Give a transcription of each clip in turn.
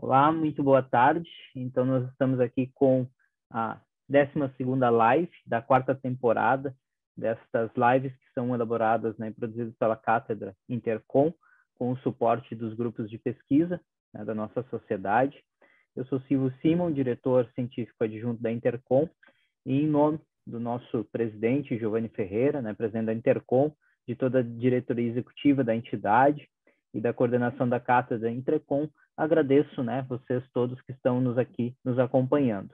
Olá, muito boa tarde. Então, nós estamos aqui com a 12ª live da 4ª temporada destas lives que são elaboradas, e produzidas pela Cátedra Intercom, com o suporte dos grupos de pesquisa da nossa sociedade. Eu sou Silvio Simon, diretor científico adjunto da Intercom, e em nome do nosso presidente, Giovanni Ferreira, presidente da Intercom, de toda a diretoria executiva da entidade e da coordenação da Cátedra Intercom, agradeço, vocês todos que estão nos acompanhando.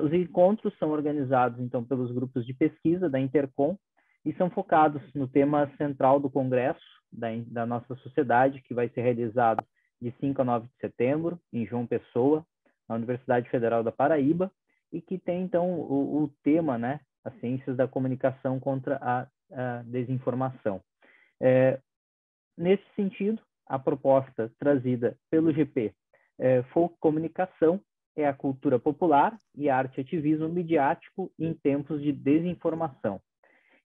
Os encontros são organizados, então, pelos grupos de pesquisa da Intercom e são focados no tema central do Congresso da nossa sociedade, que vai ser realizado de 5 a 9 de setembro, em João Pessoa, na Universidade Federal da Paraíba, e que tem, então, o tema, as ciências da comunicação contra a desinformação. Nesse sentido, a proposta trazida pelo GP Folk Comunicação é a cultura popular e arte ativismo midiático em tempos de desinformação.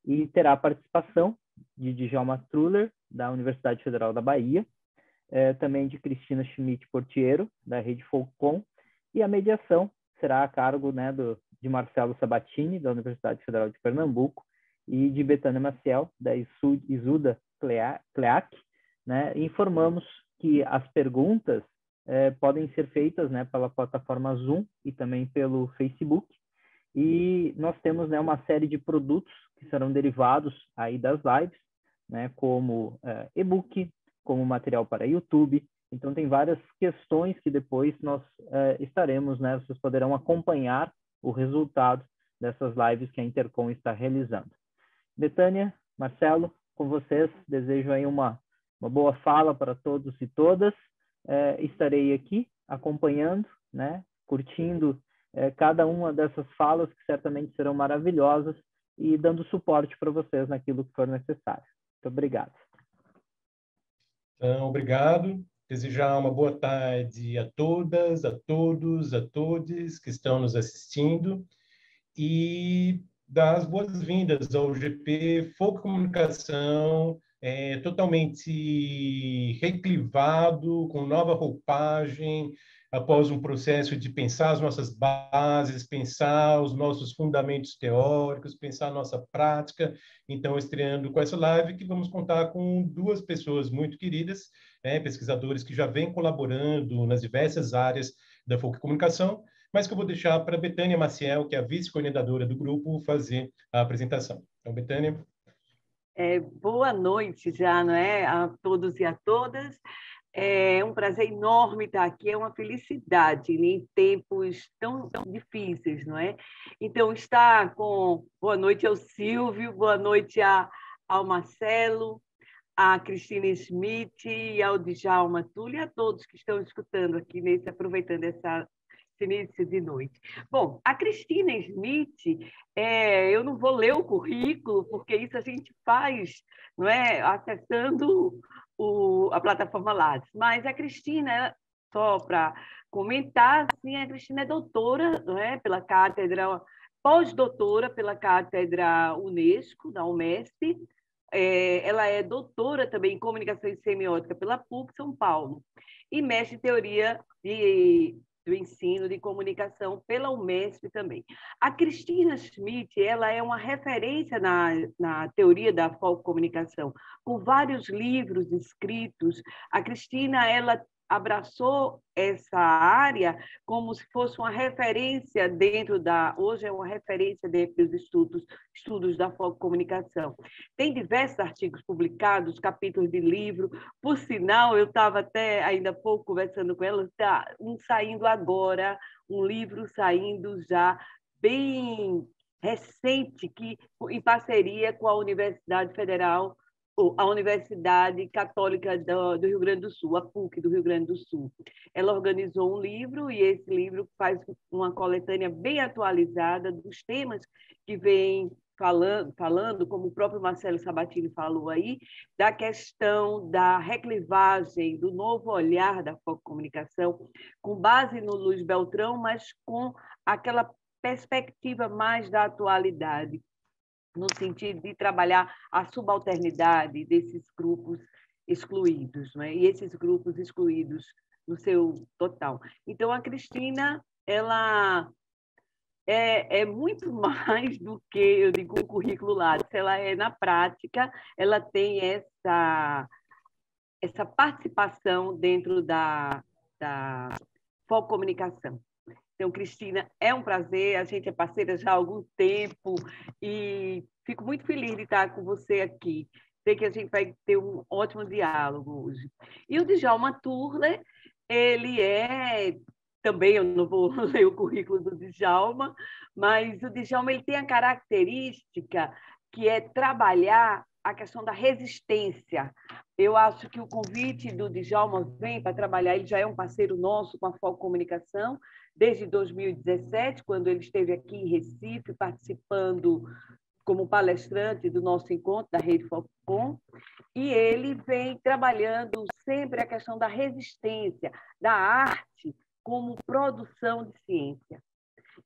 E terá a participação de Djalma Truller, da Universidade Federal da Bahia, também de Cristina Schmidt Portiero, da Rede Folcom, e a mediação será a cargo de Marcelo Sabatini, da Universidade Federal de Pernambuco, e de Betânia Maciel, da Isuda Cleac. Informamos que as perguntas podem ser feitas pela plataforma Zoom e também pelo Facebook. E nós temos uma série de produtos que serão derivados aí das lives, como e-book, como material para YouTube. Então, tem várias questões que depois nós estaremos, vocês poderão acompanhar o resultado dessas lives que a Intercom está realizando. Betânia, Marcelo, com vocês, desejo aí uma boa fala para todos e todas. Estarei aqui acompanhando, curtindo cada uma dessas falas, que certamente serão maravilhosas, e dando suporte para vocês naquilo que for necessário. Muito obrigado. Então, obrigado. Desejar uma boa tarde a todas, a todos, a todes que estão nos assistindo e dar as boas-vindas ao GP Folk Comunicação, totalmente reclivado, com nova roupagem, após um processo de pensar as nossas bases, pensar os nossos fundamentos teóricos, pensar a nossa prática. Então, estreando com essa live, que vamos contar com duas pessoas muito queridas, pesquisadores que já vêm colaborando nas diversas áreas da Folk Comunicação, mas que eu vou deixar para a Betânia Maciel, que é a vice-coordenadora do grupo, fazer a apresentação. Então, Betânia. Boa noite já, não é? A todos e a todas. É um prazer enorme estar aqui, é uma felicidade em tempos tão difíceis, não é? Então, estar com... Boa noite ao Silvio, boa noite ao Marcelo, a Cristina Schmidt e ao Djalma Truller, e a todos que estão escutando aqui, aproveitando esse início de noite. Bom, a Cristina Schmidt, eu não vou ler o currículo, porque isso a gente faz, não é? Acessando a plataforma Lattes. Mas a Cristina, só para comentar, assim, a Cristina é doutora, não é? Pela cátedra, pós-doutora pela cátedra Unesco, da UMESP. Ela é doutora também em comunicação e semiótica pela PUC São Paulo e mestre em teoria do ensino de comunicação pela UMESP também. A Cristina Schmidt, ela é uma referência na teoria da folk comunicação, com vários livros escritos. A Cristina, ela abraçou essa área como se fosse uma referência hoje é uma referência dentro dos estudos da folk comunicação. Tem diversos artigos publicados, capítulos de livro. Por sinal, eu estava até ainda há pouco conversando com ela, está saindo agora, um livro saindo já bem recente, em parceria com a Universidade Federal, a Universidade Católica do Rio Grande do Sul, a PUC do Rio Grande do Sul. Ela organizou um livro, e esse livro faz uma coletânea bem atualizada dos temas que vem falando, como o próprio Marcelo Sabatini falou aí, da questão da reclivagem, do novo olhar da comunicação, com base no Luiz Beltrão, mas com aquela perspectiva mais da atualidade, no sentido de trabalhar a subalternidade desses grupos excluídos, né? E esses grupos excluídos no seu total. Então, a Cristina, ela é muito mais do que, eu digo, o currículo Lattes. Ela é, na prática, ela tem essa participação dentro da Foco Comunicação. Então, Cristina, é um prazer, a gente é parceira já há algum tempo e fico muito feliz de estar com você aqui. Sei que a gente vai ter um ótimo diálogo hoje. E o Djalma Turler, ele é também, eu não vou ler o currículo do Djalma, mas o Djalma ele tem a característica que é trabalhar a questão da resistência. Eu acho que o convite do Djalma vem para trabalhar, ele já é um parceiro nosso com a Foco Comunicação, desde 2017, quando ele esteve aqui em Recife, participando como palestrante do nosso encontro da Rede Focom, e ele vem trabalhando sempre a questão da resistência, da arte como produção de ciência.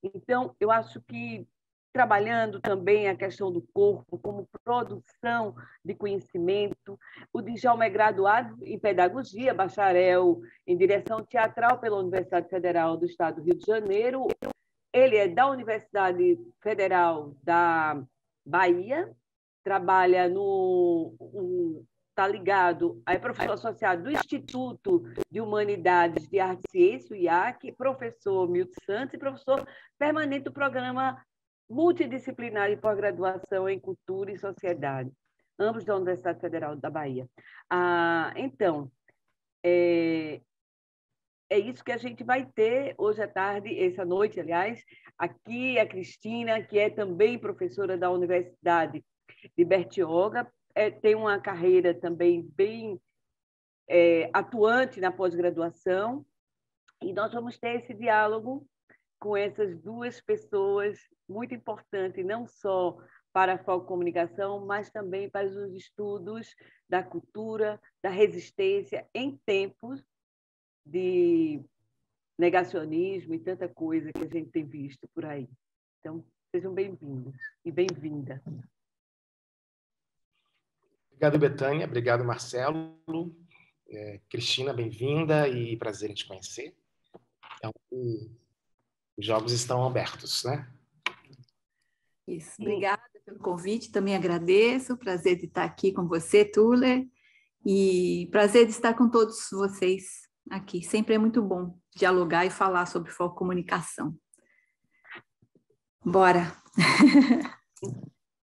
Então, eu acho que trabalhando também a questão do corpo como produção de conhecimento. O Djalma é graduado em Pedagogia, bacharel em Direção Teatral pela Universidade Federal do Estado do Rio de Janeiro. Ele é da Universidade Federal da Bahia, trabalha está ligado, é professor associado do Instituto de Humanidades de Arte e Ciência, o IAC, professor Milton Santos e professor permanente do Programa Multidisciplinar de Pós-Graduação em Cultura e Sociedade, ambos da Universidade Federal da Bahia. Então, é isso que a gente vai ter hoje à tarde, essa noite, aliás, aqui a Cristina, que é também professora da Universidade de Bertioga, tem uma carreira também bem atuante na pós-graduação, e nós vamos ter esse diálogo com essas duas pessoas muito importantes, não só para a Foco Comunicação, mas também para os estudos da cultura, da resistência em tempos de negacionismo e tanta coisa que a gente tem visto por aí. Então, sejam bem-vindos e bem-vinda. Obrigado, Betânia. Obrigado, Marcelo. Cristina, bem-vinda e prazer em te conhecer. Então, os jogos estão abertos, né? Isso. Obrigada pelo convite, também agradeço. Prazer de estar aqui com você, Turler, e prazer de estar com todos vocês aqui. Sempre é muito bom dialogar e falar sobre Foco Comunicação. Bora!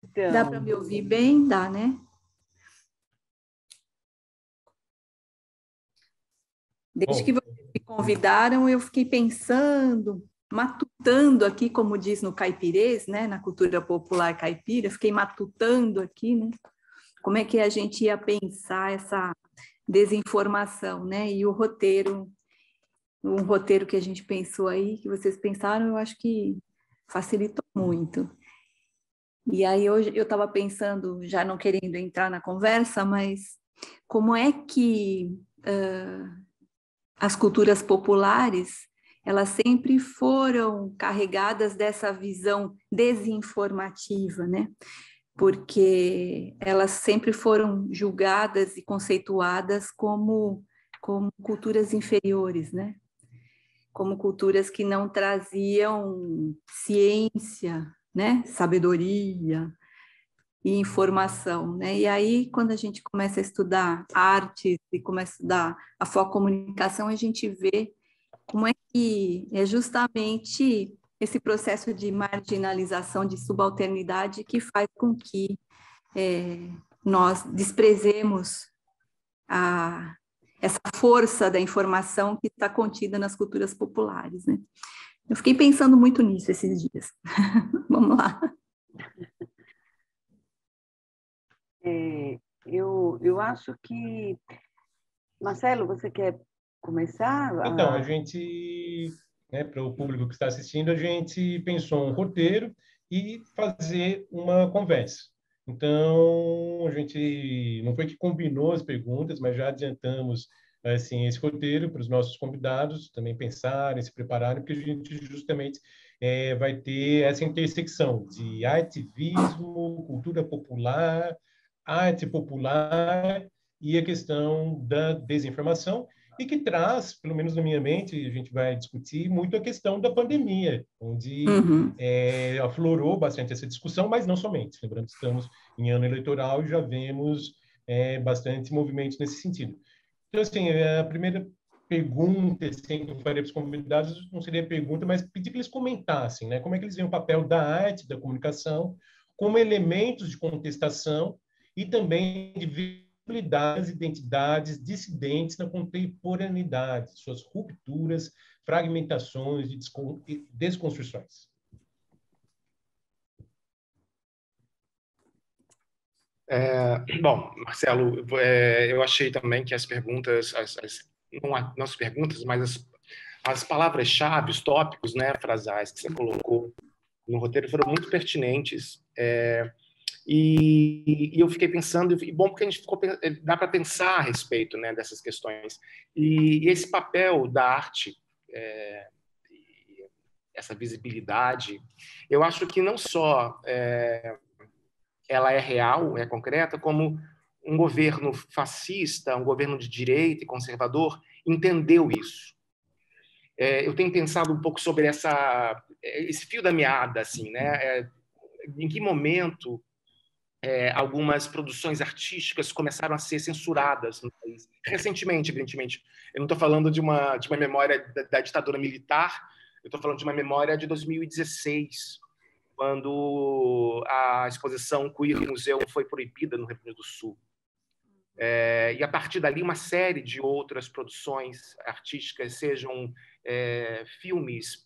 Então... Dá para me ouvir bem? Dá, né? Desde que vocês me convidaram, eu fiquei pensando, matutando aqui, como diz no caipirês, né, na cultura popular caipira, fiquei matutando aqui, né, como é que a gente ia pensar essa desinformação, né, e o roteiro, um roteiro que a gente pensou aí, que vocês pensaram, eu acho que facilitou muito. E aí hoje eu estava pensando, já não querendo entrar na conversa, mas como é que as culturas populares, elas sempre foram carregadas dessa visão desinformativa, né? Porque elas sempre foram julgadas e conceituadas como culturas inferiores, né? Como culturas que não traziam ciência, né? Sabedoria e informação, né? E aí, quando a gente começa a estudar artes e começa a estudar a Foco Comunicação, a gente vê como é que é justamente esse processo de marginalização, de subalternidade, que faz com que nós desprezemos essa força da informação que está contida nas culturas populares, né? Eu fiquei pensando muito nisso esses dias. Vamos lá. Eu acho que... Marcelo, você quer começar? Então, a gente, né, para o público que está assistindo, a gente pensou um roteiro e fazer uma conversa. Então, a gente não foi que combinou as perguntas, mas já adiantamos assim, esse roteiro para os nossos convidados também pensarem, se prepararem, porque a gente justamente vai ter essa intersecção de ativismo, cultura popular, arte popular e a questão da desinformação. e que traz, pelo menos na minha mente, a gente vai discutir muito a questão da pandemia, onde aflorou bastante essa discussão, mas não somente. Lembrando que estamos em ano eleitoral e já vemos bastante movimentos nesse sentido. Então, assim, a primeira pergunta assim, que eu faria para os convidados não seria pergunta, mas pedir que eles comentassem, né? Como é que eles veem o papel da arte, da comunicação, como elementos de contestação e também de visibilidade das identidades dissidentes na contemporaneidade, suas rupturas, fragmentações e desconstruções. Bom, Marcelo, eu achei também que as perguntas, não as perguntas, mas as palavras-chave, os tópicos, né, frasais que você colocou no roteiro foram muito pertinentes. E eu fiquei pensando, e bom, porque a gente dá para pensar a respeito, né, dessas questões. E esse papel da arte, essa visibilidade, eu acho que não só ela é real, é concreta, como um governo fascista, um governo de direita e conservador entendeu isso. Eu tenho pensado um pouco sobre esse fio da meada, assim, né? Em que momento algumas produções artísticas começaram a ser censuradas no país. Recentemente, evidentemente. Eu não estou falando de uma memória da ditadura militar, eu estou falando de uma memória de 2016, quando a exposição Queer Museu foi proibida no Rio Grande do Sul. E a partir dali, uma série de outras produções artísticas, sejam filmes,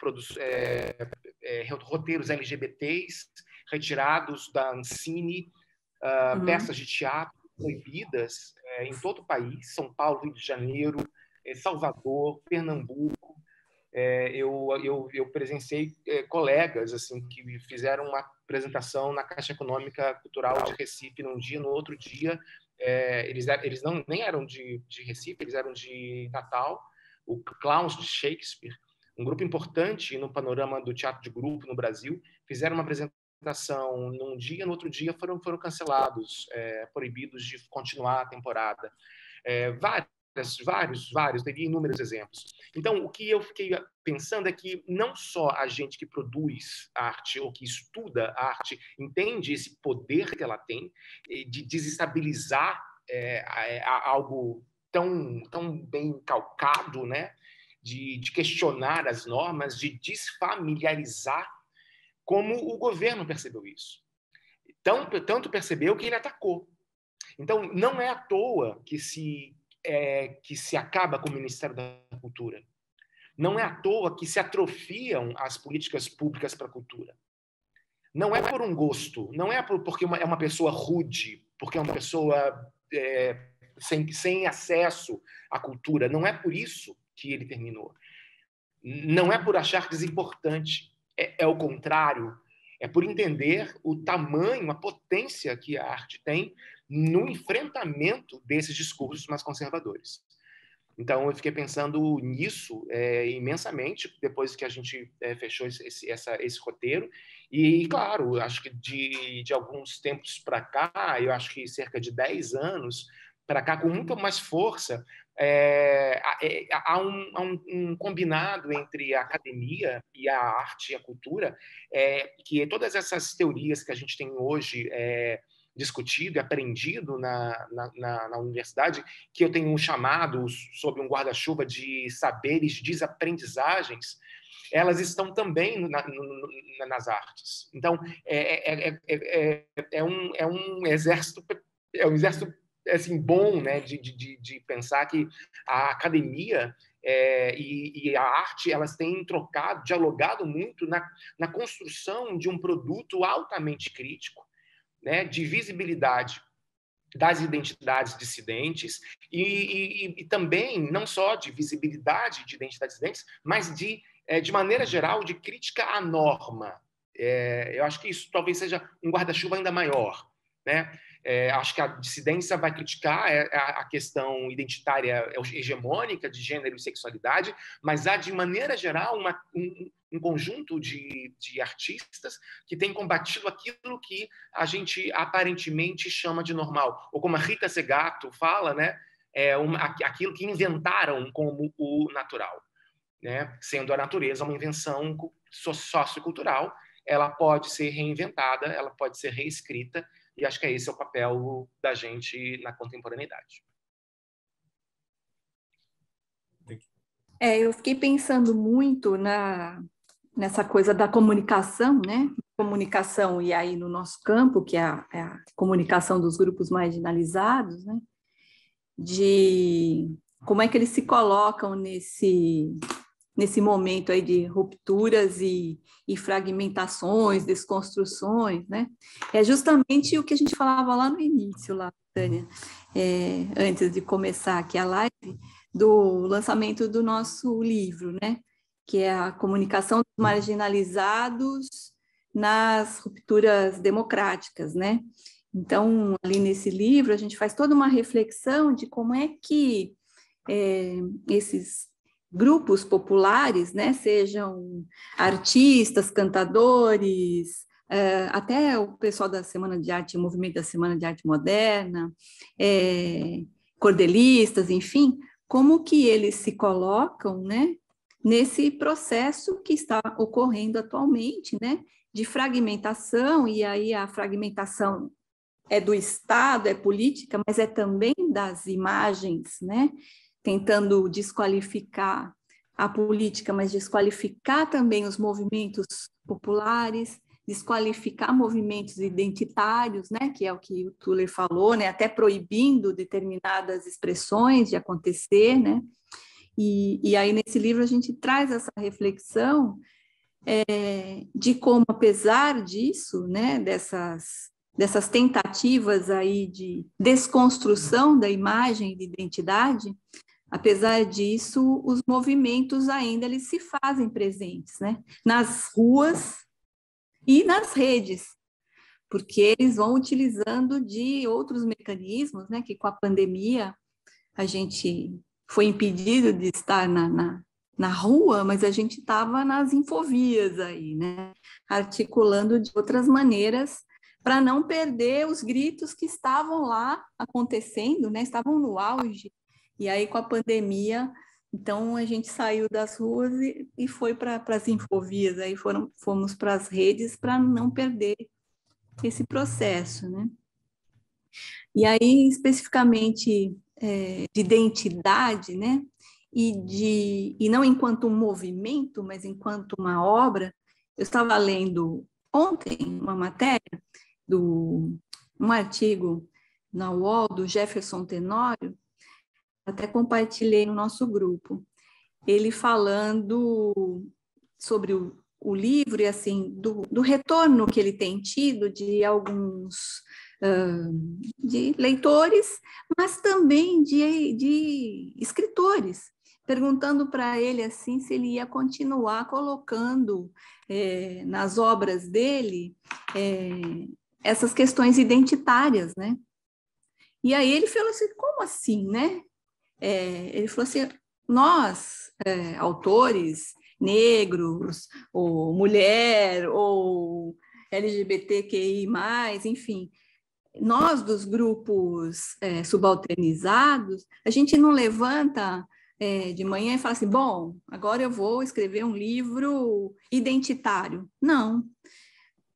roteiros LGBTs retirados da Ancine, peças de teatro proibidas em todo o país, São Paulo, Rio de Janeiro, Salvador, Pernambuco. Eu presenciei colegas assim que fizeram uma apresentação na Caixa Econômica Cultural de Recife num dia, no outro dia eles nem eram de Recife, eles eram de Natal, o Clowns de Shakespeare, um grupo importante no panorama do teatro de grupo no Brasil, fizeram uma apresentação num dia, no outro dia foram cancelados, proibidos de continuar a temporada. Vários, teria inúmeros exemplos. Então, o que eu fiquei pensando é que não só a gente que produz arte ou que estuda arte entende esse poder que ela tem de desestabilizar algo tão bem calcado, né? De questionar as normas, de desfamiliarizar, como o governo percebeu isso. Tanto percebeu que ele atacou. Então, não é à toa que se acaba com o Ministério da Cultura. Não é à toa que se atrofiam as políticas públicas para a cultura. Não é por um gosto, não é porque é uma pessoa rude, porque é uma pessoa sem acesso à cultura. Não é por isso que ele terminou. Não é por achar desimportante. É o contrário. É por entender o tamanho, a potência que a arte tem no enfrentamento desses discursos mais conservadores. Então, eu fiquei pensando nisso imensamente depois que a gente fechou esse roteiro. E, claro, acho que de alguns tempos para cá, eu acho que cerca de 10 anos para cá, com muito mais força, há um combinado entre a academia e a arte e a cultura, que todas essas teorias que a gente tem hoje discutido e aprendido na universidade, que eu tenho chamado sob um guarda-chuva de saberes desaprendizagens, elas estão também nas artes. Então, é um exército assim, bom, né, de pensar que a academia e a arte elas têm dialogado muito na construção de um produto altamente crítico, né, de visibilidade das identidades dissidentes e também não só de visibilidade de identidades dissidentes, mas de maneira geral de crítica à norma. Eu acho que isso talvez seja um guarda-chuva ainda maior, né? Acho que a dissidência vai criticar a questão identitária hegemônica de gênero e sexualidade, mas há, de maneira geral, um conjunto de artistas que têm combatido aquilo que a gente aparentemente chama de normal. Ou como a Rita Segato fala, né? aquilo que inventaram como o natural, né? Sendo a natureza uma invenção sociocultural, ela pode ser reinventada, ela pode ser reescrita, e acho que esse é o papel da gente na contemporaneidade. Eu fiquei pensando muito nessa coisa da comunicação, né? Comunicação, e aí no nosso campo, que é a comunicação dos grupos marginalizados, né? De como é que eles se colocam nesse momento aí de rupturas e fragmentações, desconstruções, né? É justamente o que a gente falava lá no início, lá, Tânia, antes de começar aqui a live, do lançamento do nosso livro, né? Que é a comunicação dos marginalizados nas rupturas democráticas, né? Então, ali nesse livro, a gente faz toda uma reflexão de como é que esses grupos populares, né, sejam artistas, cantadores, até o pessoal da Semana de Arte, o movimento da Semana de Arte Moderna, cordelistas, enfim, como que eles se colocam, né, nesse processo que está ocorrendo atualmente, né, de fragmentação, e aí a fragmentação é do Estado, é política, mas é também das imagens, né, tentando desqualificar a política, mas desqualificar também os movimentos populares, desqualificar movimentos identitários, né, que é o que o Tuller falou, né, até proibindo determinadas expressões de acontecer, né, e aí nesse livro a gente traz essa reflexão de como, apesar disso, né, dessas tentativas aí de desconstrução da imagem e de identidade, apesar disso, os movimentos ainda eles se fazem presentes, né, nas ruas e nas redes, porque eles vão utilizando de outros mecanismos, né, que com a pandemia a gente foi impedido de estar na rua, mas a gente estava nas infovias aí, né, articulando de outras maneiras para não perder os gritos que estavam lá acontecendo, né, estavam no auge, e aí com a pandemia, então a gente saiu das ruas e foi para as infovias, aí fomos para as redes para não perder esse processo, né. E aí, especificamente de identidade, né, e não enquanto um movimento, mas enquanto uma obra, eu estava lendo ontem uma matéria, um artigo na UOL, do Jefferson Tenório, até compartilhei no nosso grupo, ele falando sobre o livro e assim, do retorno que ele tem tido de alguns de leitores, mas também de escritores, perguntando para ele assim se ele ia continuar colocando nas obras dele essas questões identitárias, né? E aí ele falou assim, como assim, né? Ele falou assim, nós, autores negros, ou mulher, ou LGBTQI+, enfim, nós dos grupos subalternizados, a gente não levanta de manhã e fala assim, bom, agora eu vou escrever um livro identitário. Não.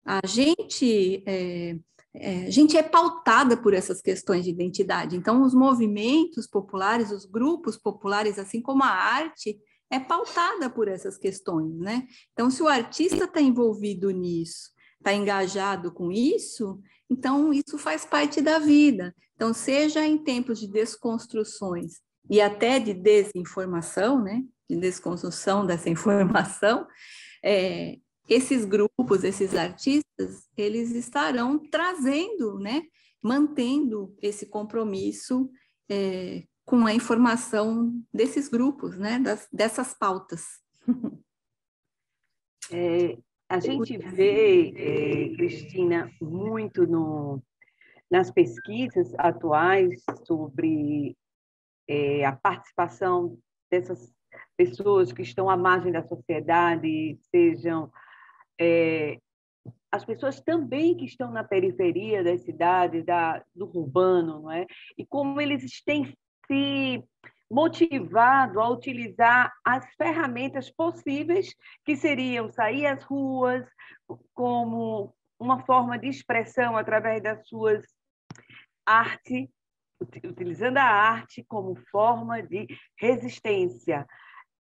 A gente é pautada por essas questões de identidade. Então, os movimentos populares, os grupos populares, assim como a arte, é pautada por essas questões, né? Então, se o artista está envolvido nisso, está engajado com isso, então isso faz parte da vida. Então, seja em tempos de desconstruções e até de desinformação, né? De desconstrução dessa informação, esses grupos, esses artistas, eles estarão trazendo, né, mantendo esse compromisso com a informação desses grupos, né, dessas pautas. A gente vê, Cristina, muito nas pesquisas atuais sobre a participação dessas pessoas que estão à margem da sociedade, sejam as pessoas também que estão na periferia das cidades, do urbano, não é? E como eles têm se motivado a utilizar as ferramentas possíveis, que seriam sair às ruas como uma forma de expressão através das suas artes, utilizando a arte como forma de resistência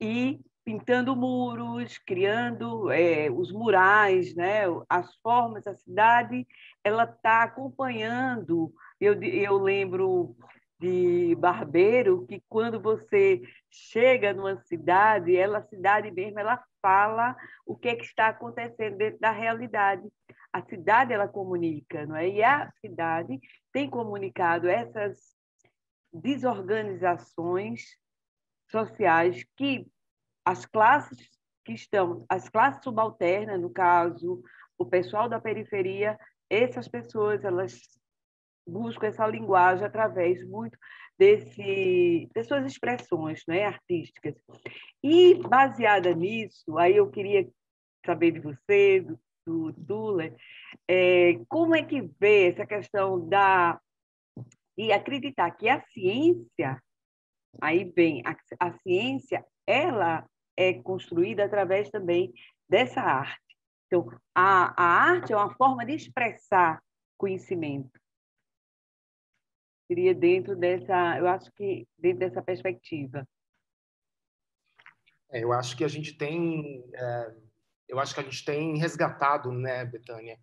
e pintando muros, criando os murais, né? As formas, a cidade, ela está acompanhando. Eu lembro de Barbeiro, que quando você chega numa cidade, a cidade mesmo, ela fala o que é que está acontecendo dentro da realidade. A cidade, ela comunica, não é? E a cidade tem comunicado essas desorganizações sociais que as classes as classes subalternas, no caso, o pessoal da periferia, essas pessoas, elas buscam essa linguagem através muito de suas expressões, né, artísticas. E, baseada nisso, aí eu queria saber de você, do Tuller, como é que vê essa questão de acreditar que a ciência, aí vem, a ciência, ela é construída através também dessa arte. Então, a arte é uma forma de expressar conhecimento. Seria dentro dessa, eu acho que dentro dessa perspectiva. Eu acho que a gente tem, resgatado, né, Betânia,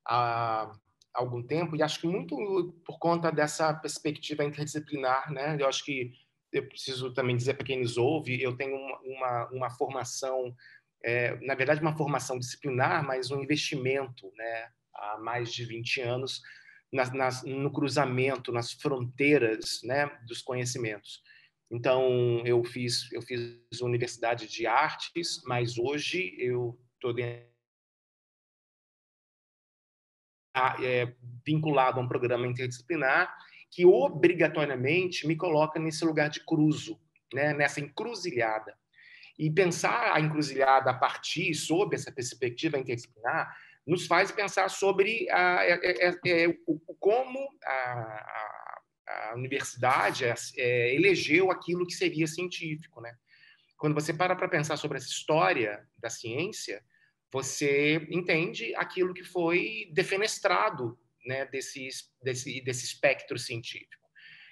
há algum tempo, e acho que muito por conta dessa perspectiva interdisciplinar, né? Eu acho que eu preciso também dizer para quem nos ouve, eu tenho uma formação, na verdade, uma formação disciplinar, mas um investimento, né, há mais de 20 anos no cruzamento, nas fronteiras, né, dos conhecimentos. Então, eu fiz Universidade de Artes, mas hoje eu estou vinculado a um programa interdisciplinar que obrigatoriamente me coloca nesse lugar de cruzo, né, nessa encruzilhada. E pensar a encruzilhada a partir, sob essa perspectiva interdisciplinar, nos faz pensar sobre como a universidade elegeu aquilo que seria científico, né? Quando você para pensar sobre essa história da ciência, você entende aquilo que foi defenestrado, né, desse espectro científico.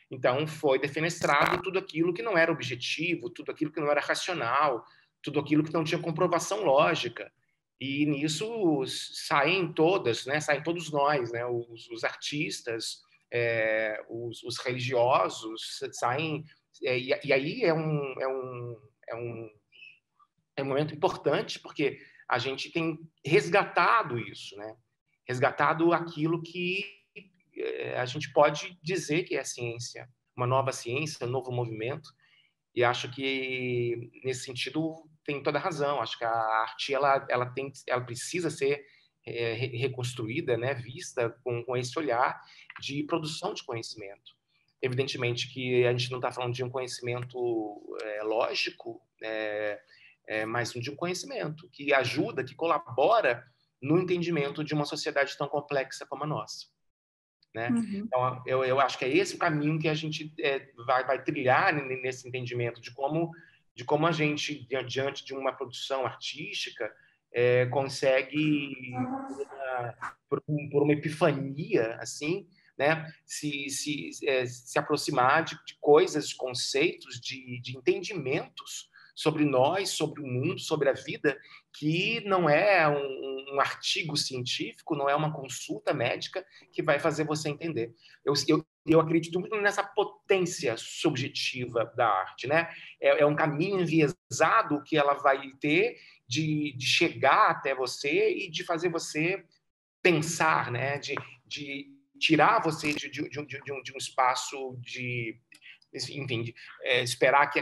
Então, foi defenestrado tudo aquilo que não era objetivo, tudo aquilo que não era racional, tudo aquilo que não tinha comprovação lógica. E nisso saem todos nós, né, os artistas, os religiosos, saem. E aí é um momento importante, porque a gente tem resgatado isso, né? Resgatado aquilo que a gente pode dizer que é a ciência, uma nova ciência, um novo movimento. E acho que, nesse sentido, tem toda a razão. Acho que a arte ela precisa ser reconstruída, né? Vista com esse olhar de produção de conhecimento. Evidentemente que a gente não está falando de um conhecimento lógico, mas de um conhecimento que ajuda, que colabora no entendimento de uma sociedade tão complexa como a nossa, né? Uhum. Então, eu acho que é esse o caminho que a gente vai trilhar nesse entendimento de como a gente, diante de uma produção artística, consegue, por uma epifania, assim, né, se aproximar de coisas, de conceitos, de entendimentos sobre nós, sobre o mundo, sobre a vida, que não é um artigo científico, não é uma consulta médica que vai fazer você entender. Eu acredito muito nessa potência subjetiva da arte, né? É um caminho enviesado que ela vai ter de chegar até você e de fazer você pensar, né? De tirar você de um espaço enfim, esperar que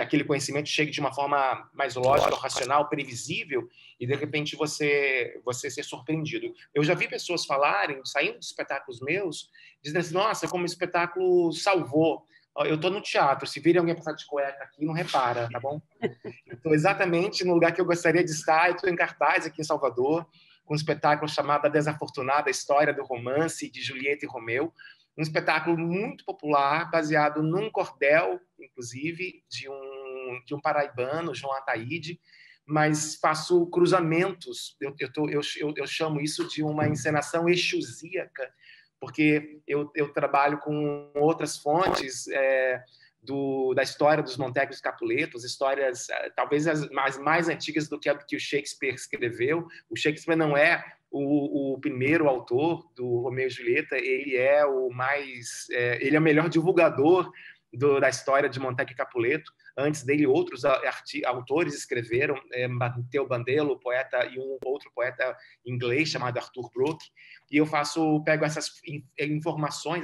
aquele conhecimento chegue de uma forma mais lógica, racional, previsível, e de repente você ser surpreendido. Eu já vi pessoas falarem, saindo de espetáculos meus, dizendo assim: nossa, como o espetáculo salvou. Eu estou no teatro, se virem alguém passar de cueca aqui, não repara, tá bom? Estou exatamente no lugar que eu gostaria de estar. Estou em cartaz aqui em Salvador, com um espetáculo chamado A Desafortunada História do Romance de Julieta e Romeu, um espetáculo muito popular, baseado num cordel, inclusive, de um paraibano, João Ataíde, mas faço cruzamentos. Eu chamo isso de uma encenação exusíaca, porque eu trabalho com outras fontes da história dos Montecos e Capuletos, histórias talvez as mais antigas do que a que o Shakespeare escreveu. O Shakespeare não é o primeiro autor do Romeu e Julieta, ele é ele é o melhor divulgador da história de Monteco e Capuleto. Antes dele, outros autores escreveram, Matteo Bandello, poeta, e um outro poeta inglês chamado Arthur Brooke. E eu pego essas informações,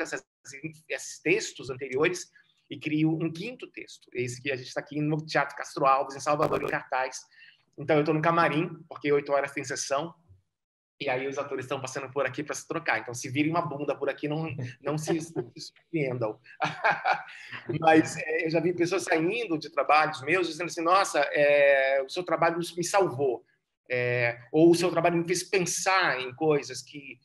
esses textos anteriores, e crio um quinto texto. Esse que a gente está aqui no Teatro Castro Alves, em Salvador, em cartaz. Então, eu estou no camarim, porque 8 horas tem sessão, e aí os atores estão passando por aqui para se trocar. Então, se virem uma bunda por aqui, não se surpreendam. Mas eu já vi pessoas saindo de trabalhos meus dizendo assim, nossa, o seu trabalho me salvou. Ou o seu trabalho me fez pensar em coisas que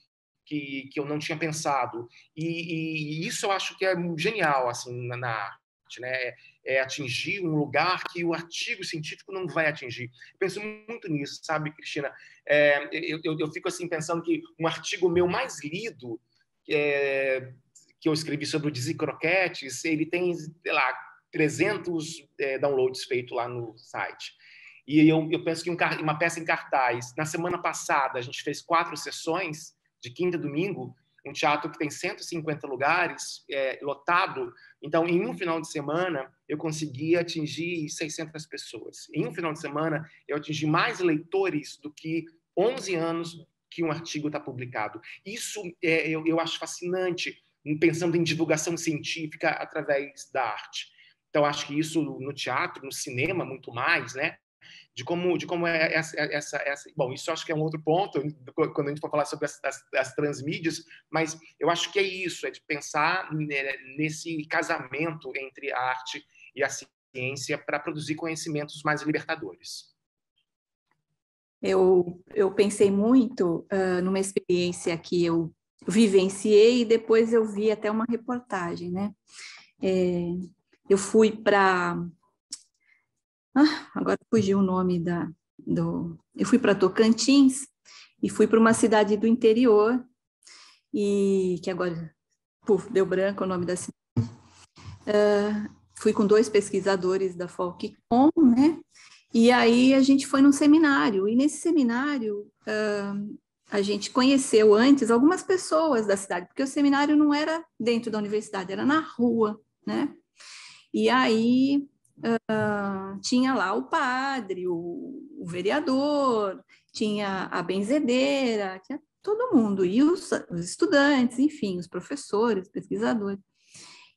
eu não tinha pensado. E isso eu acho que é genial assim, na arte, né? Atingir um lugar que o artigo científico não vai atingir. Eu penso muito nisso, sabe, Cristina? Eu fico assim pensando que um artigo meu mais lido, que eu escrevi sobre o Dizzy Croquettes, ele tem, sei lá, 300 downloads feitos lá no site. E eu penso que uma peça em cartaz, na semana passada, a gente fez 4 sessões, de quinta a domingo, um teatro que tem 150 lugares, lotado. Então, em um final de semana, eu consegui atingir 600 pessoas. Em um final de semana, eu atingi mais leitores do que 11 anos que um artigo está publicado. Isso eu acho fascinante, pensando em divulgação científica através da arte. Então, acho que isso no teatro, no cinema, muito mais, né? De como é essa... Bom, isso acho que é um outro ponto, quando a gente for falar sobre as transmídias, mas eu acho que é isso, de pensar nesse casamento entre a arte e a ciência para produzir conhecimentos mais libertadores. Eu pensei muito numa experiência que eu vivenciei e depois eu vi até uma reportagem, né? Eu fui para... agora fugiu o nome eu fui para Tocantins e fui para uma cidade do interior, e que agora deu branco o nome da cidade. Fui com 2 pesquisadores da Folkcom, né? E aí a gente foi num seminário, e nesse seminário a gente conheceu antes algumas pessoas da cidade, porque o seminário não era dentro da universidade, era na rua, né? E aí tinha lá o padre, o vereador, tinha a benzedeira, tinha todo mundo, e os estudantes, enfim, os professores, pesquisadores.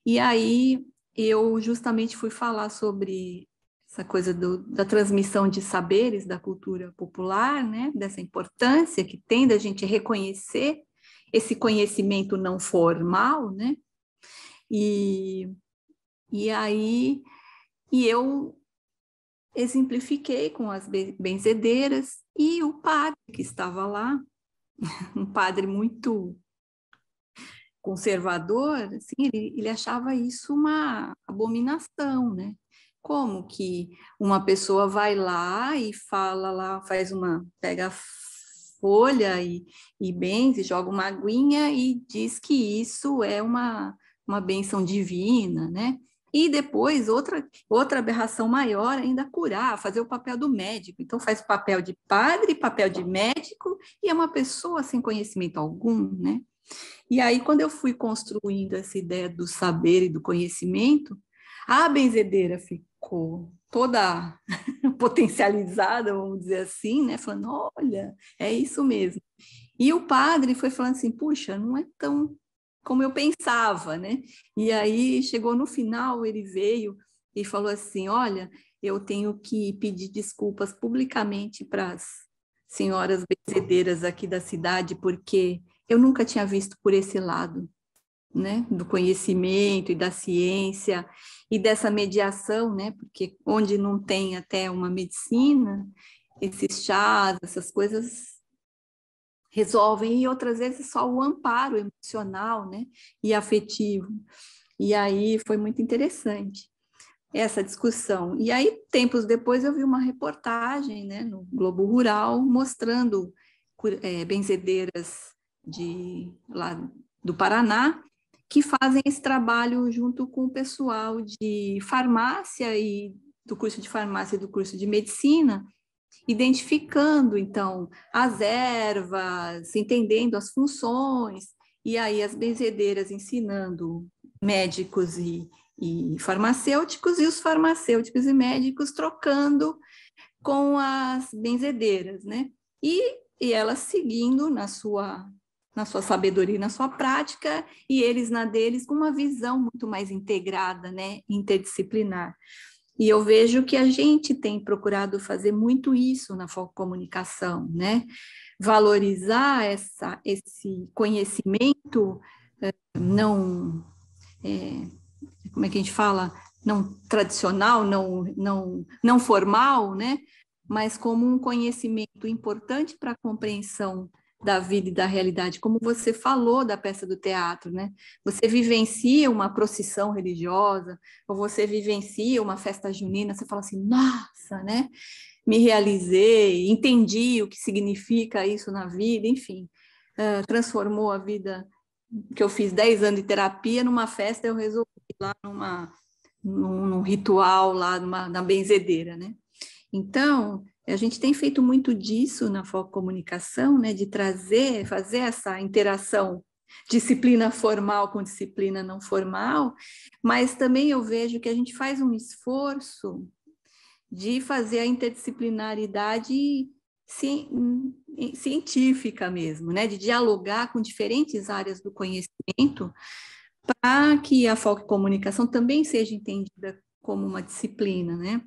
E aí eu justamente fui falar sobre essa coisa da transmissão de saberes da cultura popular, né? Dessa importância que tem da gente reconhecer esse conhecimento não formal, né? E aí eu exemplifiquei com as benzedeiras, e o padre que estava lá, um padre muito conservador, assim, ele achava isso uma abominação, né? Como que uma pessoa vai lá e fala lá, pega a folha e benze, joga uma aguinha e diz que isso é uma bênção divina, né? E depois, outra aberração maior, ainda curar, fazer o papel do médico. Então, faz o papel de padre, papel de médico, e é uma pessoa sem conhecimento algum, né? E aí, quando eu fui construindo essa ideia do saber e do conhecimento, a benzedeira ficou toda potencializada, vamos dizer assim, né? Falando, olha, é isso mesmo. E o padre foi falando assim, puxa, não é tão como eu pensava, né? E aí, chegou no final, ele veio e falou assim, olha, eu tenho que pedir desculpas publicamente para as senhoras benzedeiras aqui da cidade, porque eu nunca tinha visto por esse lado, né? Do conhecimento e da ciência e dessa mediação, né? Porque onde não tem até uma medicina, esses chás, essas coisas resolvem, e outras vezes só o amparo emocional, né, e afetivo. E aí foi muito interessante essa discussão. E aí, tempos depois, eu vi uma reportagem, né, no Globo Rural, mostrando benzedeiras lá do Paraná, que fazem esse trabalho junto com o pessoal de farmácia e do curso de farmácia e do curso de medicina, identificando, então, as ervas, entendendo as funções, e aí as benzedeiras ensinando médicos e farmacêuticos, e os farmacêuticos e médicos trocando com as benzedeiras, né? E elas seguindo na sua sabedoria, na sua prática, e eles na deles, com uma visão muito mais integrada, né? Interdisciplinar. E eu vejo que a gente tem procurado fazer muito isso na Focomunicação, né? Valorizar esse conhecimento não, como é que a gente fala? Não tradicional, não formal, né? Mas como um conhecimento importante para a compreensão da vida e da realidade, como você falou da peça do teatro, né? Você vivencia uma procissão religiosa, ou você vivencia uma festa junina, você fala assim, nossa, né? Me realizei, entendi o que significa isso na vida, enfim, transformou a vida, que eu fiz 10 anos de terapia, numa festa eu resolvi lá num ritual lá na benzedeira, né? Então, a gente tem feito muito disso na Focomunicação, né, de fazer essa interação disciplina formal com disciplina não formal, mas também eu vejo que a gente faz um esforço de fazer a interdisciplinaridade científica mesmo, né, de dialogar com diferentes áreas do conhecimento para que a Focomunicação também seja entendida como uma disciplina, né?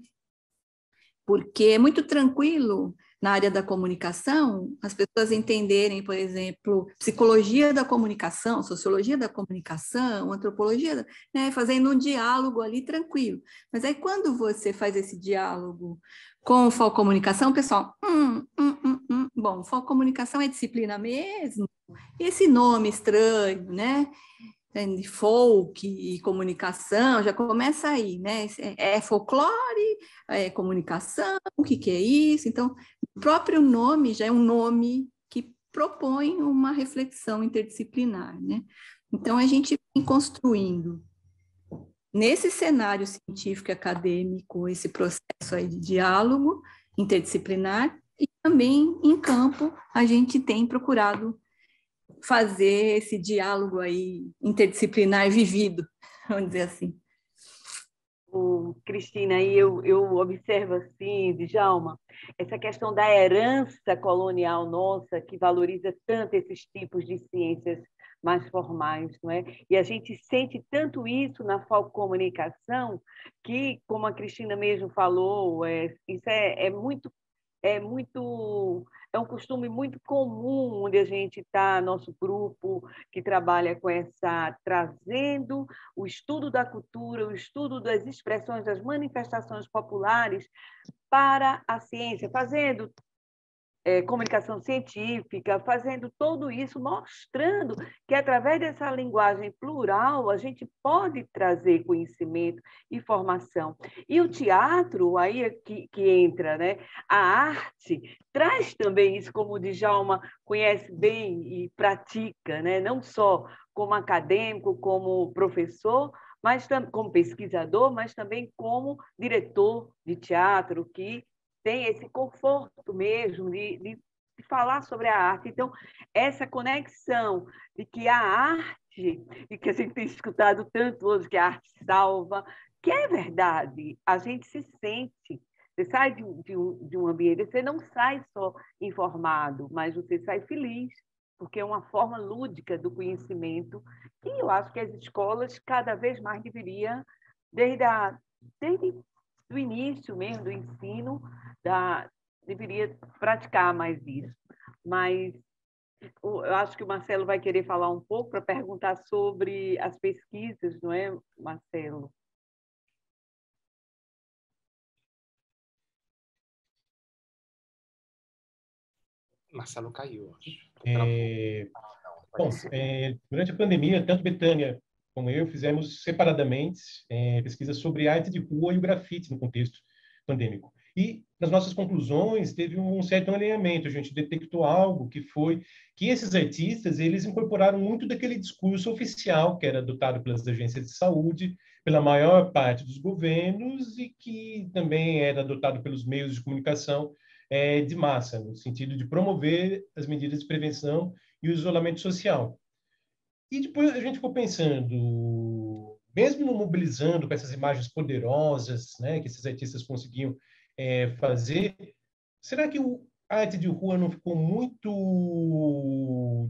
Porque é muito tranquilo na área da comunicação as pessoas entenderem, por exemplo, psicologia da comunicação, sociologia da comunicação, antropologia, né, fazendo um diálogo ali tranquilo. Mas aí quando você faz esse diálogo com o Focomunicação, o pessoal, bom, Focomunicação é disciplina mesmo? Esse nome estranho, né? De folk e comunicação, já começa aí, né? É folclore, é comunicação, o que é isso? Então, o próprio nome já é um nome que propõe uma reflexão interdisciplinar, né? Então, a gente vem construindo, nesse cenário científico e acadêmico, esse processo aí de diálogo interdisciplinar, e também em campo a gente tem procurado fazer esse diálogo aí interdisciplinar vivido, vamos dizer assim. Cristina, eu observo assim, Djalma, essa questão da herança colonial nossa, que valoriza tanto esses tipos de ciências mais formais, não é? E a gente sente tanto isso na Focomunicação, que, como a Cristina mesmo falou, isso é um costume muito comum onde a gente está, nosso grupo que trabalha com trazendo o estudo da cultura, o estudo das expressões, das manifestações populares para a ciência, fazendo comunicação científica, fazendo tudo isso, mostrando que, através dessa linguagem plural, a gente pode trazer conhecimento e formação. E o teatro, aí é que entra, né? A arte traz também isso, como o Djalma conhece bem e pratica, né? Não só como acadêmico, como professor, mas como pesquisador, mas também como diretor de teatro, que tem esse conforto mesmo de falar sobre a arte. Então, essa conexão de que a arte, e que a gente tem escutado tanto hoje, que a arte salva, que é verdade, a gente se sente. Você sai de um ambiente, você não sai só informado, mas você sai feliz, porque é uma forma lúdica do conhecimento que eu acho que as escolas cada vez mais deveriam, desde do início mesmo do ensino, deveria praticar mais isso. Mas eu acho que o Marcelo vai querer falar um pouco para perguntar sobre as pesquisas, não é, Marcelo? Marcelo caiu. Bom, durante a pandemia, tanto Betânia como eu fizemos separadamente pesquisas sobre arte de rua e o grafite no contexto pandêmico. E, nas nossas conclusões, teve um certo alinhamento. A gente detectou algo que foi que esses artistas eles incorporaram muito daquele discurso oficial que era adotado pelas agências de saúde, pela maior parte dos governos e que também era adotado pelos meios de comunicação de massa, no sentido de promover as medidas de prevenção e o isolamento social. E depois a gente ficou pensando, mesmo não mobilizando com essas imagens poderosas, né, que esses artistas conseguiam fazer, será que a arte de rua não ficou muito,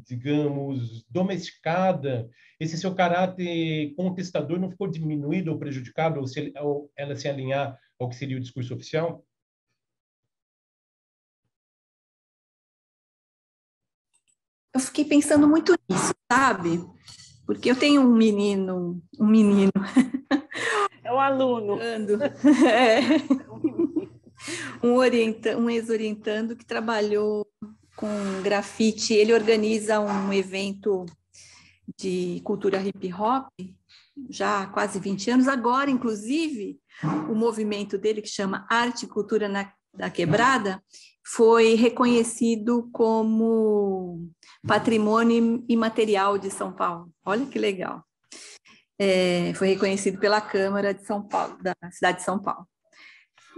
digamos, domesticada? Esse seu caráter contestador não ficou diminuído ou prejudicado, ou ela se alinhar ao que seria o discurso oficial? Eu fiquei pensando muito nisso, sabe? Porque eu tenho um menino, É um aluno. Um ex-orientando que trabalhou com grafite. Ele organiza um evento de cultura hip hop já há quase 20 anos. Agora, inclusive, o movimento dele, que chama Arte e Cultura da Quebrada, foi reconhecido como patrimônio imaterial de São Paulo. Olha que legal. Foi reconhecido pela Câmara de São Paulo, da cidade de São Paulo.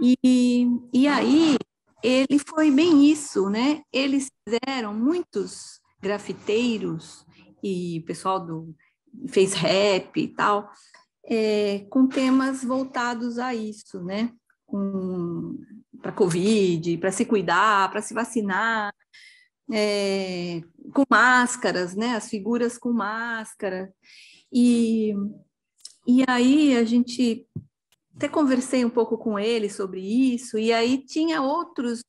E aí, ele foi bem isso, né? Eles fizeram muitos grafiteiros e o pessoal fez rap e tal, com temas voltados a isso, né? Para Covid, para se cuidar, para se vacinar, com máscaras, né? As figuras com máscara. E aí a gente até conversei um pouco com ele sobre isso, e aí tinha outras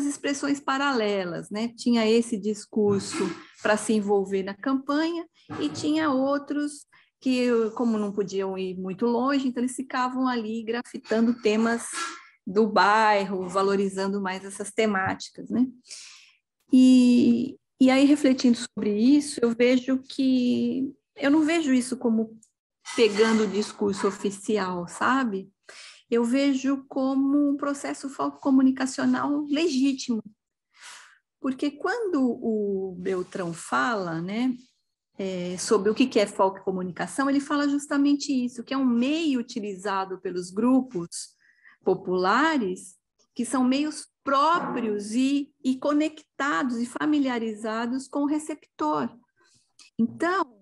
expressões paralelas, né? Tinha esse discurso para se envolver na campanha, e tinha outros que, como não podiam ir muito longe, então eles ficavam ali grafitando temas do bairro, valorizando mais essas temáticas, né? E aí, refletindo sobre isso, eu vejo que eu não vejo isso como pegando o discurso oficial, sabe? Eu vejo como um processo comunicacional legítimo. Porque quando o Beltrão fala, né, sobre o que é folk comunicação, ele fala justamente isso, que é um meio utilizado pelos grupos populares, que são meios próprios e conectados e familiarizados com o receptor. Então,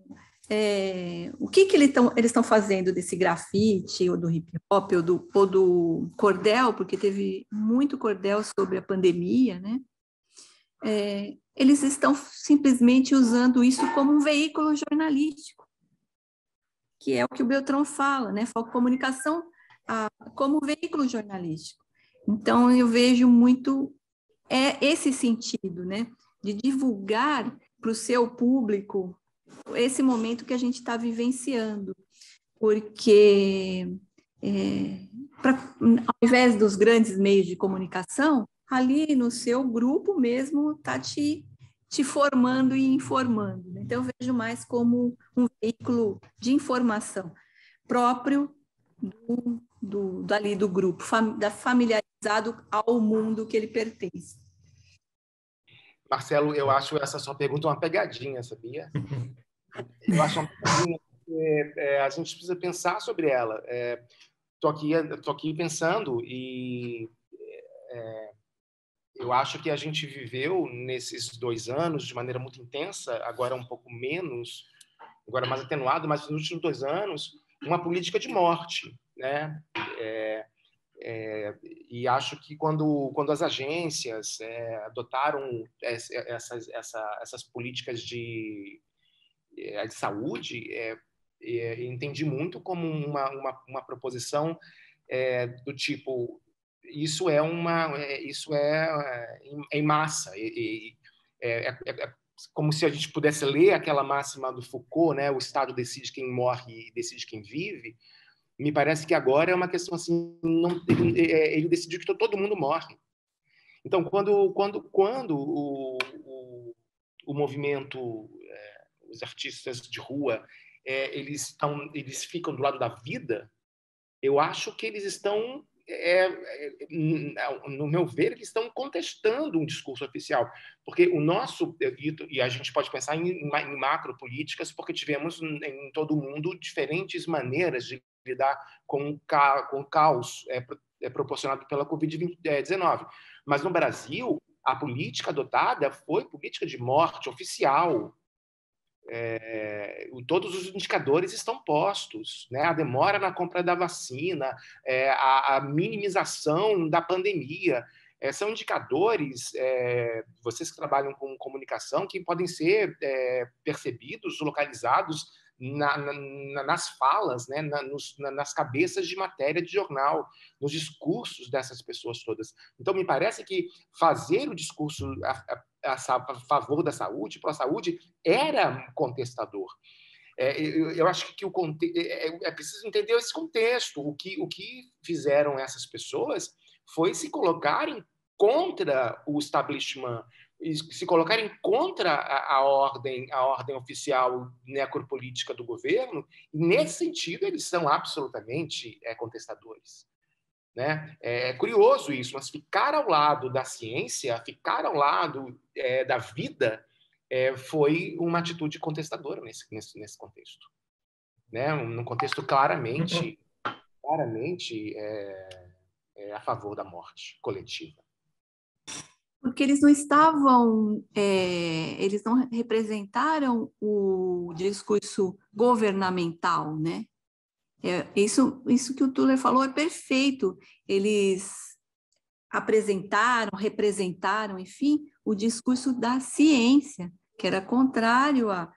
o que eles estão fazendo desse grafite, ou do hip hop, ou do cordel, porque teve muito cordel sobre a pandemia, né? Eles estão simplesmente usando isso como um veículo jornalístico, que é o que o Beltrão fala, né? Comunicação como veículo jornalístico. Então, eu vejo muito esse sentido, né? De divulgar para o seu público esse momento que a gente está vivenciando, porque ao invés dos grandes meios de comunicação, ali no seu grupo mesmo está te formando e informando. Então, eu vejo mais como um veículo de informação próprio do grupo, familiarizado ao mundo que ele pertence. Marcelo, eu acho essa sua pergunta uma pegadinha, sabia? Eu acho uma pegadinha, porque a gente precisa pensar sobre ela. Tô aqui pensando e eu acho que a gente viveu nesses 2 anos de maneira muito intensa, agora um pouco menos, agora mais atenuado, mas nos últimos 2 anos, uma política de morte, né? E acho que quando as agências adotaram essas políticas de saúde, entendi muito como uma proposição do tipo, isso é em massa, como se a gente pudesse ler aquela máxima do Foucault, né? O Estado decide quem morre e decide quem vive. Me parece que agora é uma questão assim, ele decidiu que todo mundo morre. Então, quando o movimento, os artistas de rua, eles ficam do lado da vida, eu acho que eles estão, no meu ver, eles estão contestando um discurso oficial. Porque o nosso, e a gente pode pensar em macropolíticas, porque tivemos em todo o mundo diferentes maneiras de lidar com o caos proporcionado pela Covid-19. Mas no Brasil, a política adotada foi política de morte oficial. Todos os indicadores estão postos, né? A demora na compra da vacina, a minimização da pandemia, são indicadores, vocês que trabalham com comunicação, que podem ser percebidos, localizados nas falas, né? nas cabeças de matéria de jornal, nos discursos dessas pessoas todas. Então, me parece que fazer o discurso a favor da saúde, para a saúde, era contestador. Eu acho que é preciso entender esse contexto. O que fizeram essas pessoas foi se colocarem contra o establishment, se colocarem contra a ordem oficial necropolítica do governo, e, nesse sentido, eles são absolutamente contestadores. Né? É curioso isso, mas ficar ao lado da ciência, ficar ao lado da vida, foi uma atitude contestadora nesse contexto. Né? Num contexto claramente a favor da morte coletiva. Porque eles não estavam, eles não representaram o discurso governamental, né? Isso que o Tuller falou é perfeito. Eles representaram, enfim, o discurso da ciência, que era contrário a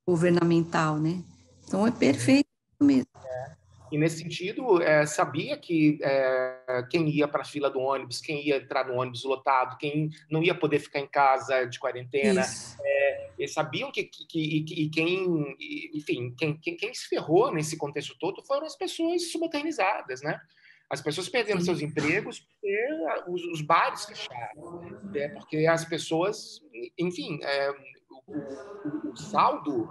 governamental, né? Então, é perfeito mesmo. E, nesse sentido, sabia que quem ia para a fila do ônibus, quem ia entrar no ônibus lotado, quem não ia poder ficar em casa de quarentena, eles sabiam que quem se ferrou nesse contexto todo foram as pessoas subalternizadas, né? As pessoas perdendo seus empregos porque os bares fecharam, porque as pessoas, enfim, o saldo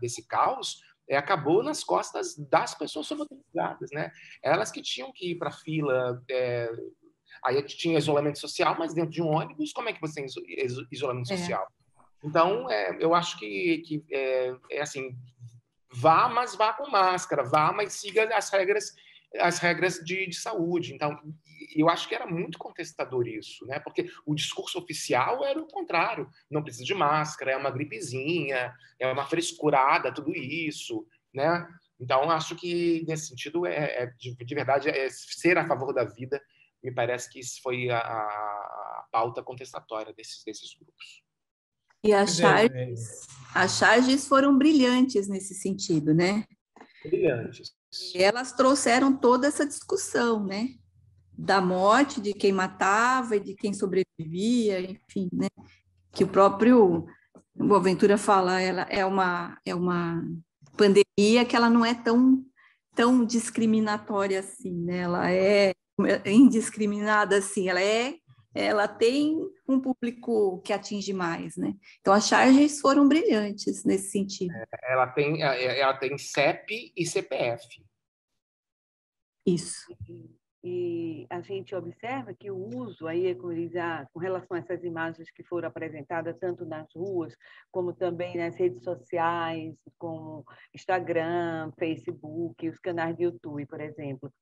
desse caos acabou nas costas das pessoas subalternizadas, né? Elas que tinham que ir para a fila. Aí tinha isolamento social, mas dentro de um ônibus, como é que você tem isolamento social? Então, eu acho que assim, mas vá com máscara, mas siga as regras de saúde. Então, eu acho que era muito contestador isso, né? Porque o discurso oficial era o contrário. Não precisa de máscara, é uma gripezinha, é uma frescurada, tudo isso, né? Então, acho que, nesse sentido, de verdade, ser a favor da vida, me parece que isso foi a pauta contestatória desses grupos. E as charges foram brilhantes nesse sentido, né? Brilhantes. E elas trouxeram toda essa discussão, né? Da morte de quem matava e de quem sobrevivia, enfim, né? Que o próprio Boaventura fala, ela é uma pandemia que ela não é tão discriminatória assim, né? Ela é indiscriminada assim, ela tem um público que atinge mais, né? Então, as charges foram brilhantes nesse sentido. Ela tem CEP e CPF. Isso. E a gente observa que o uso aí, com relação a essas imagens que foram apresentadas tanto nas ruas, como também nas redes sociais, como Instagram, Facebook, os canais de YouTube, por exemplo,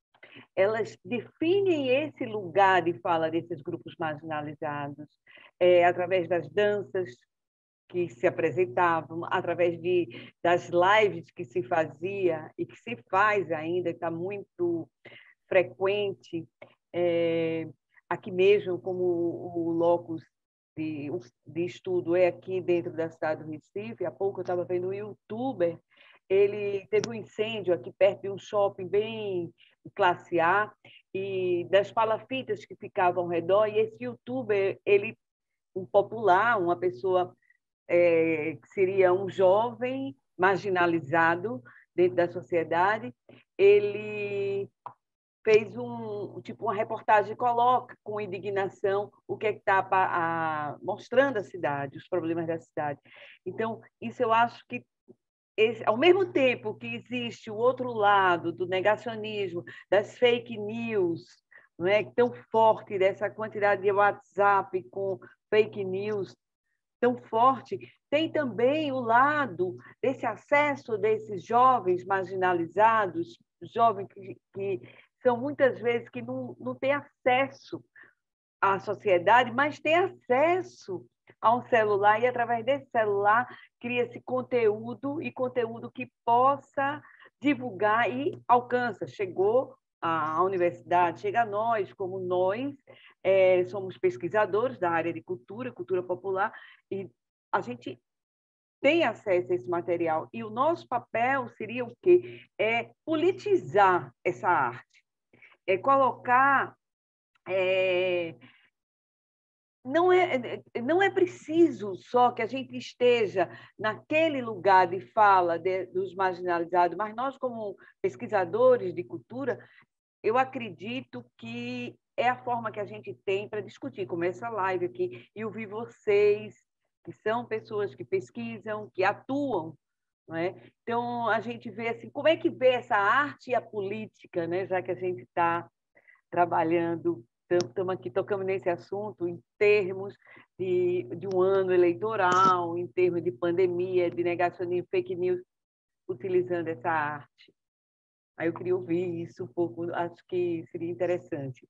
elas definem esse lugar de fala desses grupos marginalizados através das danças que se apresentavam, através das lives que se fazia e que se faz ainda, está muito frequente, aqui mesmo, como o locus de estudo é aqui dentro da cidade do Recife. Há pouco eu estava vendo um youtuber, ele teve um incêndio aqui perto de um shopping bem classe A, e das palafitas que ficavam ao redor, e esse youtuber, um popular, uma pessoa que seria um jovem marginalizado dentro da sociedade, ele fez uma reportagem, coloca com indignação o que é que está mostrando a cidade, os problemas da cidade. Então, isso eu acho que, ao mesmo tempo que existe o outro lado do negacionismo, das fake news, não é tão forte, dessa quantidade de WhatsApp com fake news tão forte, tem também o lado desse acesso desses jovens marginalizados, jovens que são muitas vezes que não têm acesso à sociedade, mas têm acesso a um celular, e através desse celular cria-se conteúdo, e conteúdo que possa divulgar e alcança. Chegou à universidade, chega a nós, como nós somos pesquisadores da área de cultura popular, e a gente tem acesso a esse material. E o nosso papel seria o quê? É politizar essa arte, é colocar... Não é preciso só que a gente esteja naquele lugar de fala dos marginalizados, mas nós, como pesquisadores de cultura, eu acredito que é a forma que a gente tem para discutir, como essa live aqui, e ouvir vocês, que são pessoas que pesquisam, que atuam, não é? Então, a gente vê assim, como é que vê essa arte e a política, né? Já que a gente está trabalhando, estamos aqui, tocamos nesse assunto em termos de um ano eleitoral, em termos de pandemia, de negacionismo, fake news, utilizando essa arte. Aí eu queria ouvir isso um pouco, acho que seria interessante.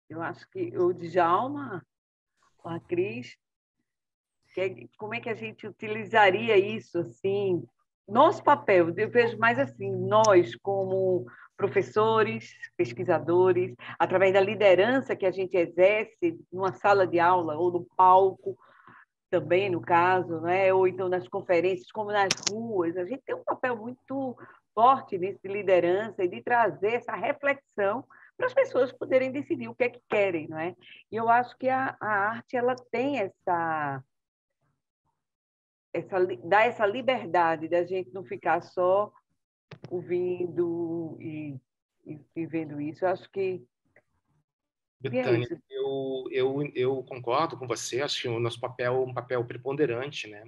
Eu acho que o Djalma, a Cris, como é que a gente utilizaria isso, assim, nosso papel, eu vejo mais assim, nós como professores, pesquisadores, através da liderança que a gente exerce numa sala de aula ou no palco, também no caso, né? Ou então nas conferências, como nas ruas, a gente tem um papel muito forte nisso de liderança e de trazer essa reflexão para as pessoas poderem decidir o que é que querem, não é? E eu acho que a arte ela tem dá essa liberdade da gente não ficar só ouvindo e vendo isso. Eu acho que Betânia, eu concordo com você. Acho que o nosso papel é um papel preponderante, né?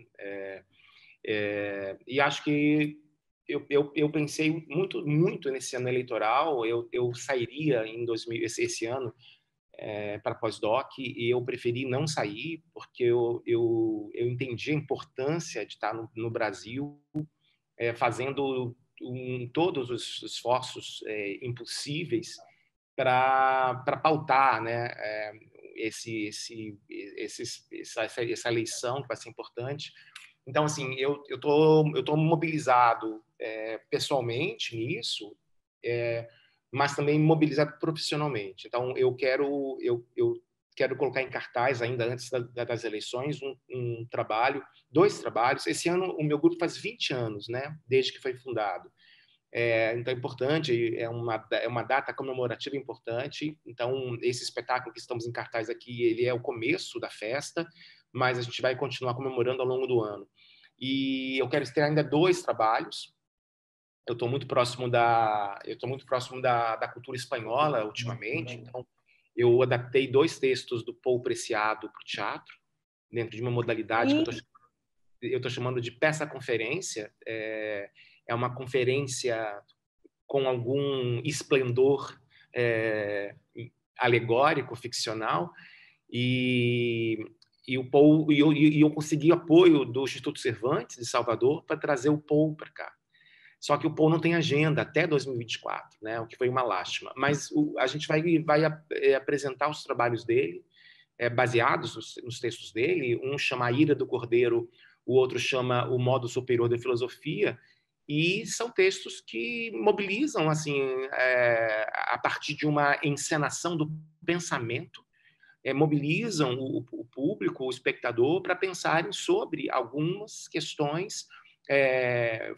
E acho que eu pensei muito nesse ano eleitoral. Eu sairia em esse ano para pós-doc, e eu preferi não sair porque eu entendi a importância de estar no Brasil fazendo todos os esforços impossíveis para pautar, né, essa eleição que vai ser importante. Então, assim, eu tô mobilizado pessoalmente nisso, mas também mobilizado profissionalmente. Então, eu quero colocar em cartaz, ainda antes das eleições, dois trabalhos. Esse ano, o meu grupo faz 20 anos, né, desde que foi fundado. Então, é importante, é uma data comemorativa importante. Então, esse espetáculo que estamos em cartaz aqui, ele é o começo da festa, mas a gente vai continuar comemorando ao longo do ano. E eu quero ter ainda dois trabalhos. Eu estou muito próximo da cultura espanhola ultimamente. Então, eu adaptei 2 textos do Paul Preciado para o teatro, dentro de uma modalidade que eu estou chamando de peça-conferência. É uma conferência com algum esplendor alegórico, ficcional, e o Paul, eu consegui apoio do Instituto Cervantes de Salvador para trazer o Paul para cá. Só que o Paul não tem agenda até 2024, né? O que foi uma lástima. Mas a gente vai apresentar os trabalhos dele, baseados nos textos dele. Um chama A Ira do Cordeiro, o outro chama O Modo Superior da Filosofia, e são textos que mobilizam, assim, a partir de uma encenação do pensamento, mobilizam o público, o espectador, para pensarem sobre algumas questões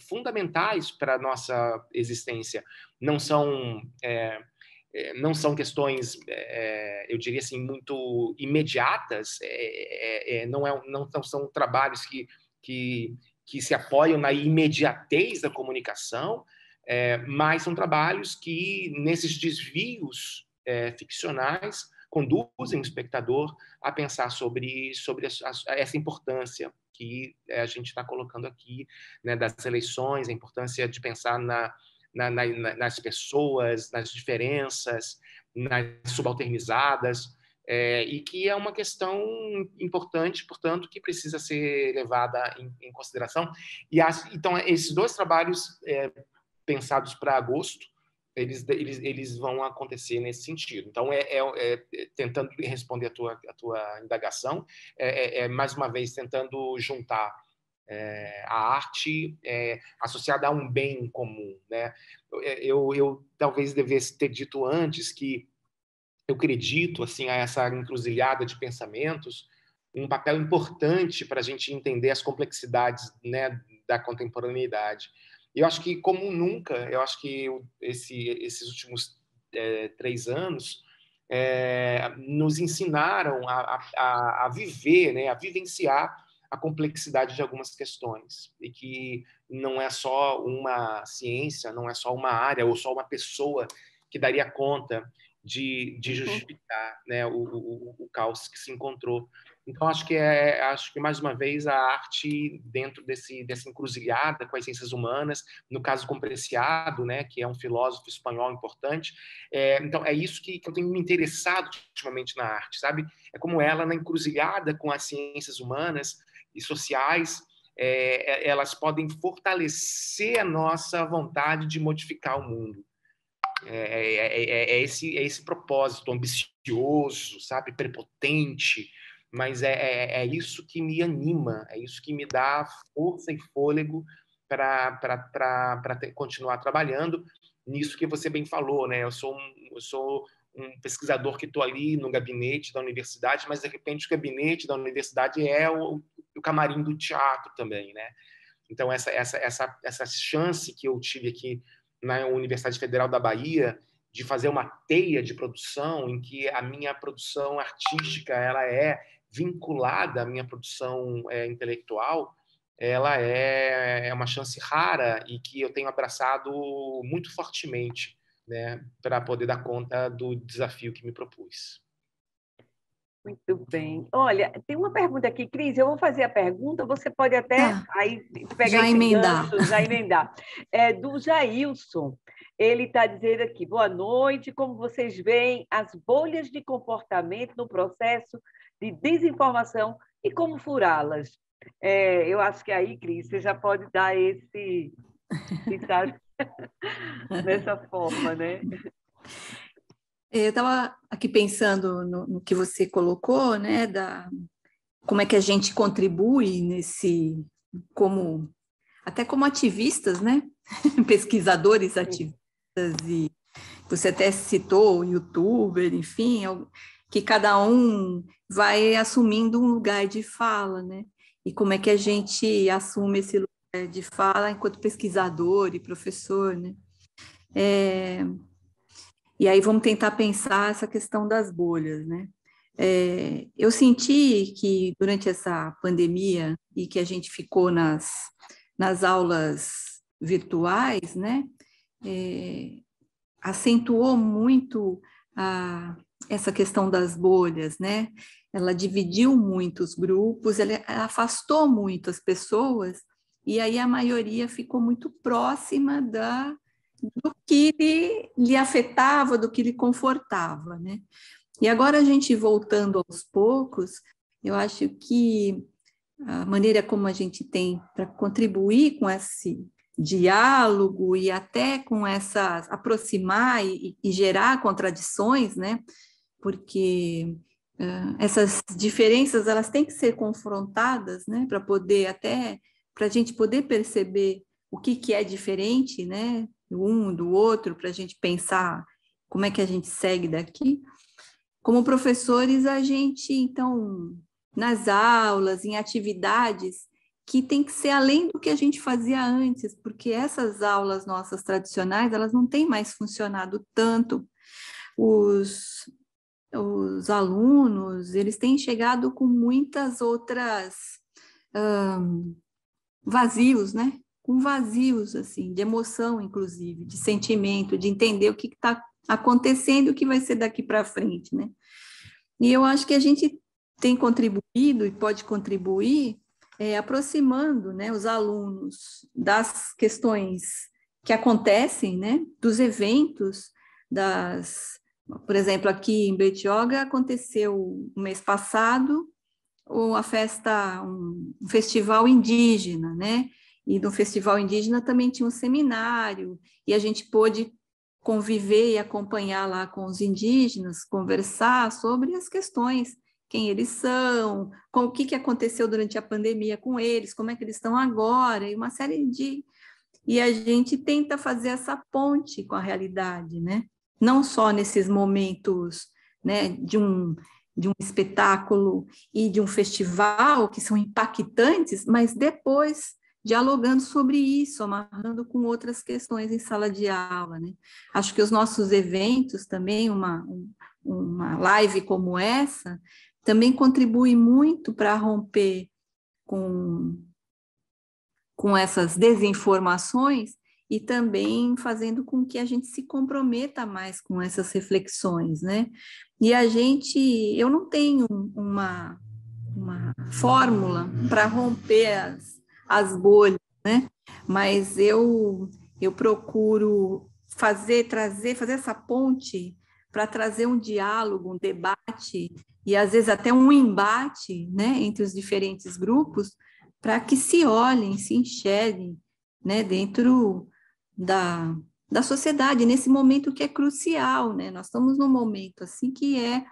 fundamentais para a nossa existência. Não são não são questões, eu diria assim, muito imediatas, não são trabalhos que se apoiam na imediatez da comunicação, mas são trabalhos que, nesses desvios ficcionais, conduzem o espectador a pensar sobre essa importância que a gente está colocando aqui, né, das eleições, a importância de pensar nas pessoas, nas diferenças, nas subalternizadas, e que é uma questão importante, portanto, que precisa ser levada em consideração. Então, esses dois trabalhos pensados para agosto, eles vão acontecer nesse sentido. Então, tentando responder a tua indagação, mais uma vez tentando juntar a arte associada a um bem comum, né? Eu talvez devesse ter dito antes que eu acredito assim, a essa encruzilhada de pensamentos um papel importante para a gente entender as complexidades, né, da contemporaneidade. Eu acho que, como nunca, eu acho que esses últimos 3 anos nos ensinaram a viver, né, a vivenciar a complexidade de algumas questões, e que não é só uma ciência, não é só uma área ou só uma pessoa que daria conta de justificar, né, o caos que se encontrou. Então, acho que mais uma vez a arte, dentro dessa encruzilhada com as ciências humanas, no caso com Preciado, né, que é um filósofo espanhol importante, então é isso que eu tenho me interessado ultimamente na arte, sabe? É como ela, na encruzilhada com as ciências humanas e sociais, elas podem fortalecer a nossa vontade de modificar o mundo. Esse propósito ambicioso, sabe, prepotente, mas é isso que me anima, é isso que me dá força e fôlego para continuar trabalhando nisso que você bem falou, né? Eu sou um pesquisador que estou ali no gabinete da universidade, mas de repente o gabinete da universidade é o camarim do teatro também, né? Então essa chance que eu tive aqui na Universidade Federal da Bahia de fazer uma teia de produção em que a minha produção artística ela é vinculada à minha produção intelectual, ela é uma chance rara e que eu tenho abraçado muito fortemente, né, para poder dar conta do desafio que me propus. Muito bem. Olha, tem uma pergunta aqui, Cris, eu vou fazer a pergunta, você pode até aí pegar esse gancho, já emendar. Do Jailson, ele está dizendo aqui, boa noite, como vocês veem as bolhas de comportamento no processo de desinformação e como furá-las? Eu acho que aí, Cris, você já pode dar esse dessa forma, né? Eu estava aqui pensando no que você colocou, né, como é que a gente contribui até como ativistas, né, pesquisadores ativistas, e você até citou youtuber, enfim, que cada um vai assumindo um lugar de fala, né, e como é que a gente assume esse lugar de fala enquanto pesquisador e professor, né. E aí vamos tentar pensar essa questão das bolhas, né? Eu senti que durante essa pandemia e que a gente ficou nas aulas virtuais, né? Acentuou muito essa questão das bolhas, né? Ela dividiu muito os grupos, ela afastou muito as pessoas, e aí a maioria ficou muito próxima do que lhe afetava, do que lhe confortava, né? E agora a gente voltando aos poucos, eu acho que a maneira como a gente tem para contribuir com esse diálogo e até com aproximar e gerar contradições, né? Porque essas diferenças elas têm que ser confrontadas, né? Para a gente poder perceber o que é diferente, né? Um do outro, para a gente pensar como é que a gente segue daqui. Como professores, a gente, então, nas aulas, em atividades, que tem que ser além do que a gente fazia antes, porque essas aulas nossas tradicionais, elas não têm mais funcionado tanto os alunos, eles têm chegado com muitas outras vazios, né? Com vazios, assim, de emoção, inclusive, de sentimento, de entender o que está acontecendo e o que vai ser daqui para frente, né? E eu acho que a gente tem contribuído e pode contribuir aproximando, né, os alunos das questões que acontecem, né, dos eventos, por exemplo, aqui em Bertioga aconteceu no mês passado um festival indígena, né? E no festival indígena também tinha um seminário, e a gente pôde conviver e acompanhar lá com os indígenas, conversar sobre as questões, quem eles são, o que aconteceu durante a pandemia com eles, como é que eles estão agora, e uma série de... E a gente tenta fazer essa ponte com a realidade, né? Não só nesses momentos, né, de um espetáculo e de um festival que são impactantes, mas depois dialogando sobre isso, amarrando com outras questões em sala de aula, né? Acho que os nossos eventos também, uma live como essa, também contribui muito para romper com essas desinformações e também fazendo com que a gente se comprometa mais com essas reflexões, né? E eu não tenho uma fórmula para romper as bolhas, né? Mas eu procuro fazer essa ponte para trazer um diálogo, um debate e às vezes até um embate, né, entre os diferentes grupos, para que se olhem, se enxerguem, né, dentro da sociedade, nesse momento que é crucial, né? Nós estamos num momento assim que é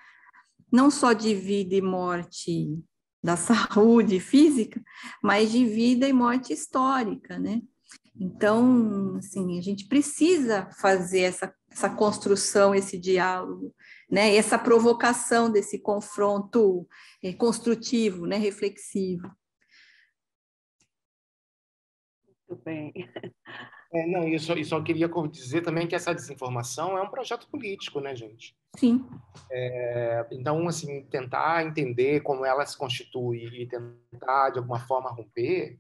não só de vida e morte da saúde física, mas de vida e morte histórica, né? Então, assim, a gente precisa fazer essa construção, esse diálogo, né? Essa provocação desse confronto construtivo, né? Reflexivo. Muito bem. Não, e só queria dizer também que essa desinformação é um projeto político, né, gente? Sim. Então, assim, tentar entender como ela se constitui e tentar, de alguma forma, romper,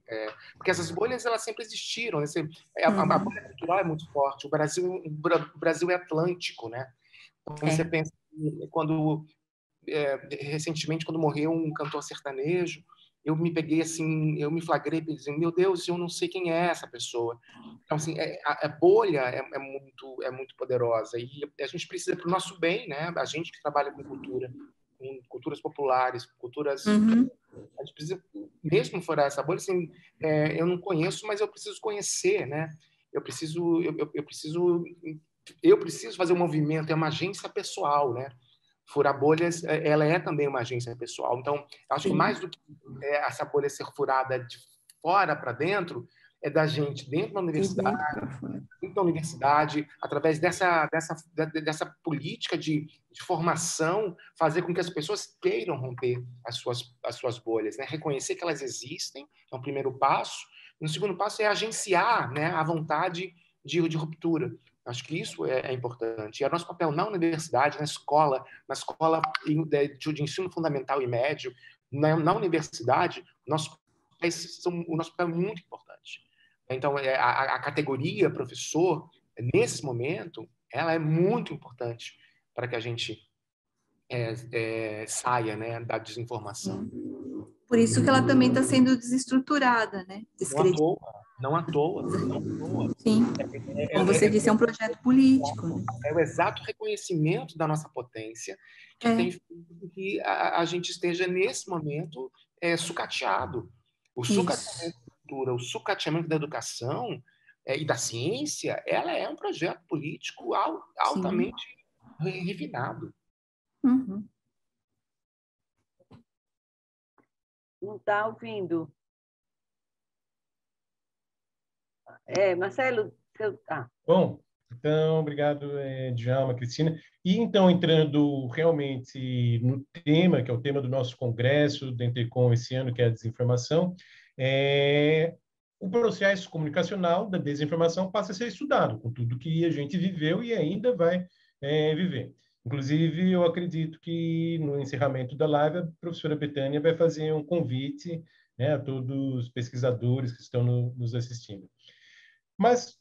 porque essas bolhas, elas sempre existiram, né? A bolha cultural é muito forte. O Brasil é atlântico, né? Quando você pensa, recentemente, quando morreu um cantor sertanejo, eu me peguei assim, eu me flagrei dizendo, meu Deus, eu não sei quem é essa pessoa. Então, assim, a bolha é muito poderosa e a gente precisa, para o nosso bem, né? A gente que trabalha com cultura, com culturas populares, culturas... A gente precisa mesmo furar essa bolha, assim, eu não conheço, mas eu preciso conhecer, né? Eu preciso fazer um movimento, é uma agência pessoal, né? Furar bolhas, ela é também uma agência pessoal. Então, acho que mais do que essa bolha ser furada de fora para dentro, é da gente dentro da universidade, através dessa política de formação, fazer com que as pessoas queiram romper as suas bolhas, né? Reconhecer que elas existem, é um primeiro passo. E o segundo passo é agenciar, né, a vontade de ruptura. Acho que isso é importante. E é nosso papel na universidade, na escola de ensino fundamental e médio, na universidade, o nosso papel é muito importante. Então, a categoria professor, nesse momento, ela é muito importante para que a gente saia, né, da desinformação. Por isso que ela também está sendo desestruturada, né? Não à toa. Sim. Como você disse, é um projeto político. Né? É o exato reconhecimento da nossa potência que tem feito com que a gente esteja, nesse momento, sucateado. O sucateamento da cultura, o sucateamento da educação e da ciência, ela é um projeto político altamente refinado. Uhum. Não está ouvindo? Marcelo, Bom, então, obrigado, Djalma, Cristina. E então, entrando realmente no tema, que é o tema do nosso congresso da Intercom esse ano, que é a desinformação, o processo comunicacional da desinformação passa a ser estudado, com tudo que a gente viveu e ainda vai viver. Inclusive, eu acredito que no encerramento da live, a professora Betânia vai fazer um convite, né, a todos os pesquisadores que estão nos assistindo. Mas,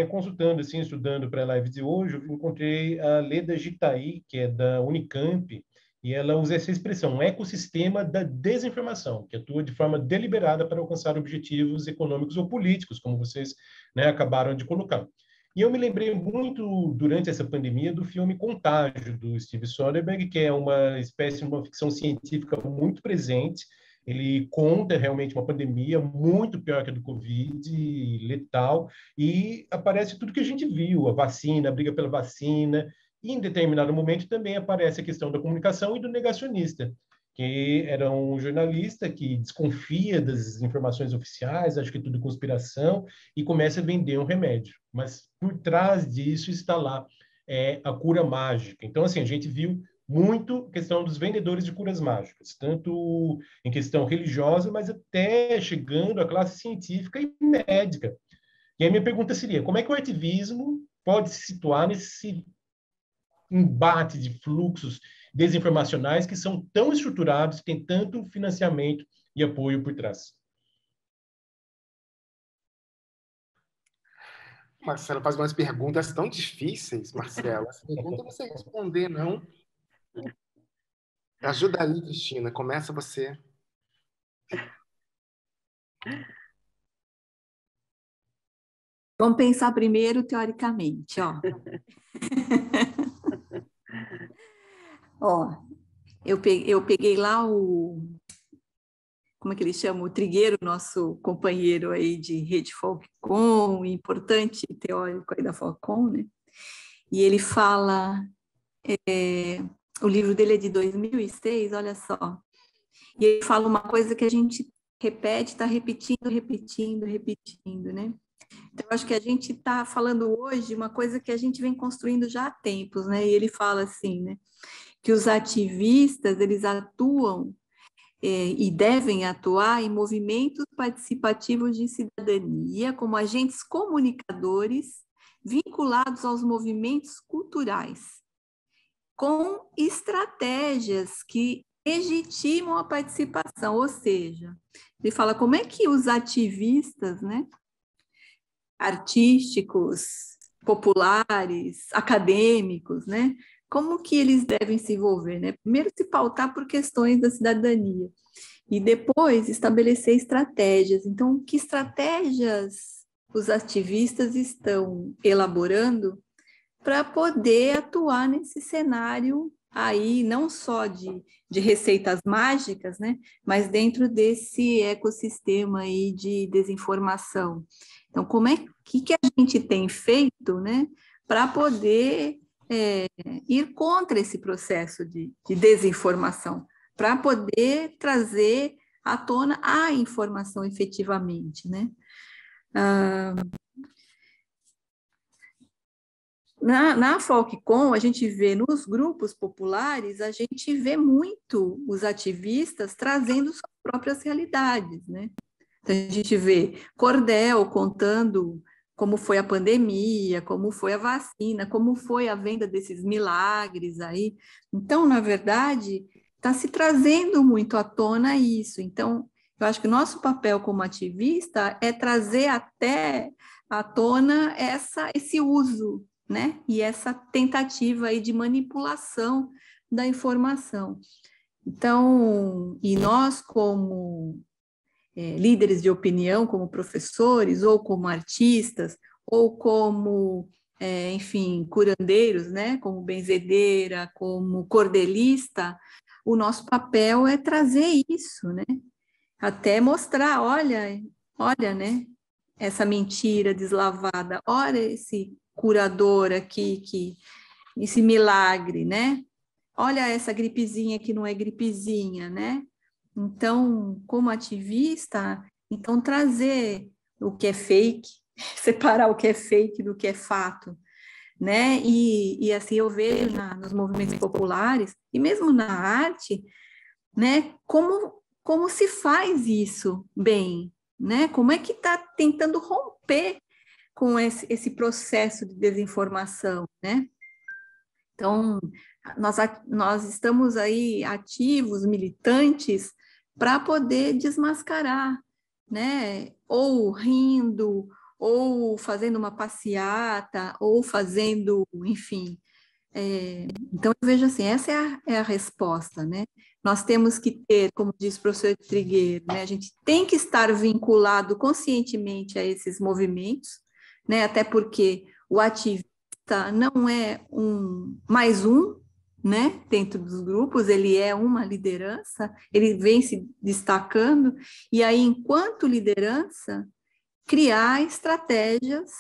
consultando, assim, estudando para a live de hoje, eu encontrei a Leda Gitaí, que é da Unicamp, e ela usa essa expressão, um ecossistema da desinformação, que atua de forma deliberada para alcançar objetivos econômicos ou políticos, como vocês, né, acabaram de colocar. E eu me lembrei muito, durante essa pandemia, do filme Contágio, do Steve Soderbergh, que é uma espécie de uma ficção científica muito presente. Ele conta realmente uma pandemia muito pior que a do Covid, letal, e aparece tudo que a gente viu, a vacina, a briga pela vacina, e em determinado momento também aparece a questão da comunicação e do negacionista, que era um jornalista que desconfia das informações oficiais, acha que é tudo conspiração, e começa a vender um remédio. Mas por trás disso está lá a cura mágica. Então, assim, a gente viu muito a questão dos vendedores de curas mágicas, tanto em questão religiosa, mas até chegando à classe científica e médica. E a minha pergunta seria, como é que o ativismo pode se situar nesse embate de fluxos desinformacionais que são tão estruturados, têm tanto financiamento e apoio por trás? Marcelo faz umas perguntas tão difíceis, Marcelo. Essa pergunta você responder, não? Ajuda aí, Cristina. Começa você. Vamos pensar primeiro teoricamente, ó. Ó, eu peguei lá como é que ele chama? O Trigueiro, nosso companheiro aí de Rede Falcon, importante teórico aí da Falcon, né? E ele fala, o livro dele é de 2006, olha só. E ele fala uma coisa que a gente repete, está repetindo, né? Então, eu acho que a gente está falando hoje uma coisa que a gente vem construindo já há tempos, né? E ele fala assim, né? Que os ativistas, eles atuam e devem atuar em movimentos participativos de cidadania como agentes comunicadores vinculados aos movimentos culturais, com estratégias que legitimam a participação, ou seja, ele fala como é que os ativistas, né, artísticos, populares, acadêmicos, né, como que eles devem se envolver, né? Primeiro se pautar por questões da cidadania e depois estabelecer estratégias. Então, que estratégias os ativistas estão elaborando para poder atuar nesse cenário aí, não só de receitas mágicas, né? Mas dentro desse ecossistema aí de desinformação. Então, como é que a gente tem feito, né? Para poder ir contra esse processo de desinformação, para poder trazer à tona a informação efetivamente, né? Na Falcon, a gente vê nos grupos populares, a gente vê muito os ativistas trazendo suas próprias realidades, né? Então, a gente vê Cordel contando como foi a pandemia, como foi a vacina, como foi a venda desses milagres aí. Então, na verdade, está se trazendo muito à tona isso. Então, eu acho que o nosso papel como ativista é trazer até à tona esse uso, né? E essa tentativa aí de manipulação da informação. Então, e nós como líderes de opinião, como professores, ou como artistas, ou como, enfim, curandeiros, né? Como benzedeira, como cordelista, o nosso papel é trazer isso, né? Até mostrar, olha, né? Essa mentira deslavada, olha esse curador aqui, esse milagre, né? Olha essa gripezinha que não é gripezinha, né? Então, como ativista, então trazer o que é fake, separar o que é fake do que é fato, né? E assim eu vejo nos movimentos populares e mesmo na arte, né? Como se faz isso bem, né? Como é que está tentando romper com esse processo de desinformação, né? Então, nós estamos aí ativos, militantes, para poder desmascarar, né? Ou rindo, ou fazendo uma passeata, ou fazendo, enfim. Então, eu vejo assim, essa é a resposta, né? Nós temos que ter, como diz o professor Trigueiro, né? A gente tem que estar vinculado conscientemente a esses movimentos, né? Até porque o ativista não é mais um, né? Dentro dos grupos, ele é uma liderança, ele vem se destacando, e aí, enquanto liderança, criar estratégias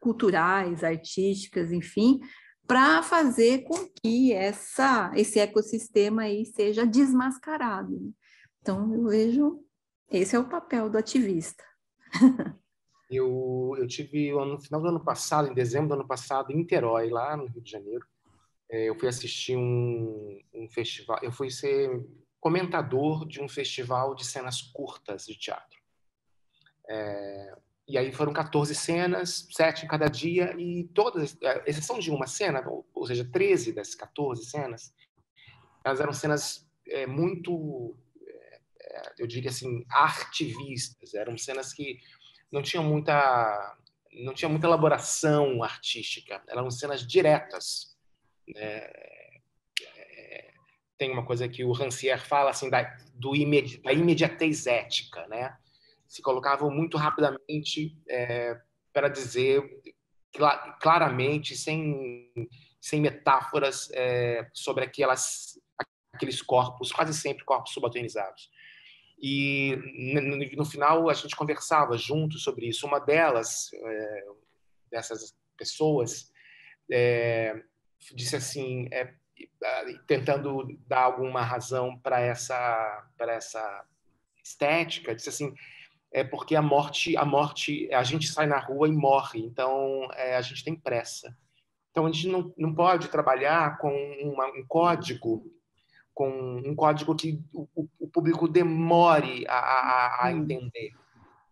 culturais, artísticas, enfim, para fazer com que esse ecossistema aí seja desmascarado. Então, eu vejo, esse é o papel do ativista. Eu tive, no final do ano passado, em dezembro do ano passado, em Niterói, lá no Rio de Janeiro, eu fui assistir um festival, eu fui ser comentador de um festival de cenas curtas de teatro. E aí foram 14 cenas, 7 em cada dia, e todas, exceção de uma cena, ou seja, 13 das 14 cenas, elas eram cenas muito, eu diria assim, artivistas. Eram cenas que não tinham muita elaboração artística. Eram cenas diretas. Tem uma coisa que o Rancière fala assim da imediatez ética, né? Se colocavam muito rapidamente para dizer claramente, sem metáforas, sobre aqueles corpos, quase sempre corpos subalternizados. E no final a gente conversava juntos sobre isso. Uma dessas pessoas, disse assim, tentando dar alguma razão para essa estética, disse assim, porque a morte, a gente sai na rua e morre, então a gente tem pressa. Então a gente não pode trabalhar com um código que o público demore a entender.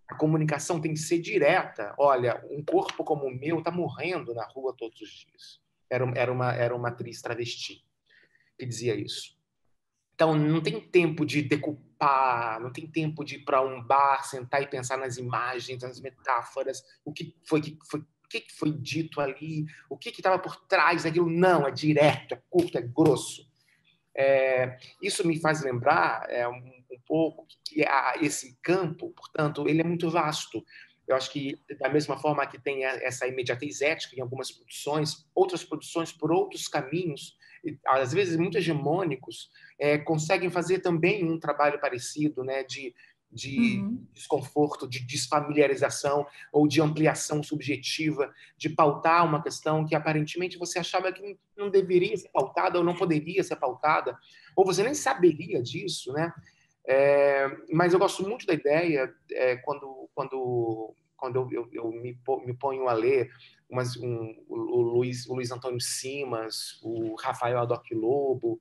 A comunicação tem que ser direta. Olha, um corpo como o meu está morrendo na rua todos os dias. Era uma atriz travesti que dizia isso. Então, não tem tempo de decupar, não tem tempo de ir para um bar, sentar e pensar nas imagens, nas metáforas, o que foi dito ali, o que estava por trás daquilo. Não, é direto, é curto, é grosso. Isso me faz lembrar um pouco que esse campo, portanto, ele é muito vasto. Eu acho que, da mesma forma que tem essa imediatez ética em algumas produções, outras produções, por outros caminhos, às vezes muito hegemônicos, conseguem fazer também um trabalho parecido, né, de desconforto, de desfamiliarização ou de ampliação subjetiva, de pautar uma questão que aparentemente você achava que não deveria ser pautada ou não poderia ser pautada, ou você nem saberia disso, né? Mas eu gosto muito da ideia quando eu me ponho a ler o Luiz Antônio Simas, o Rafael Adoc Lobo,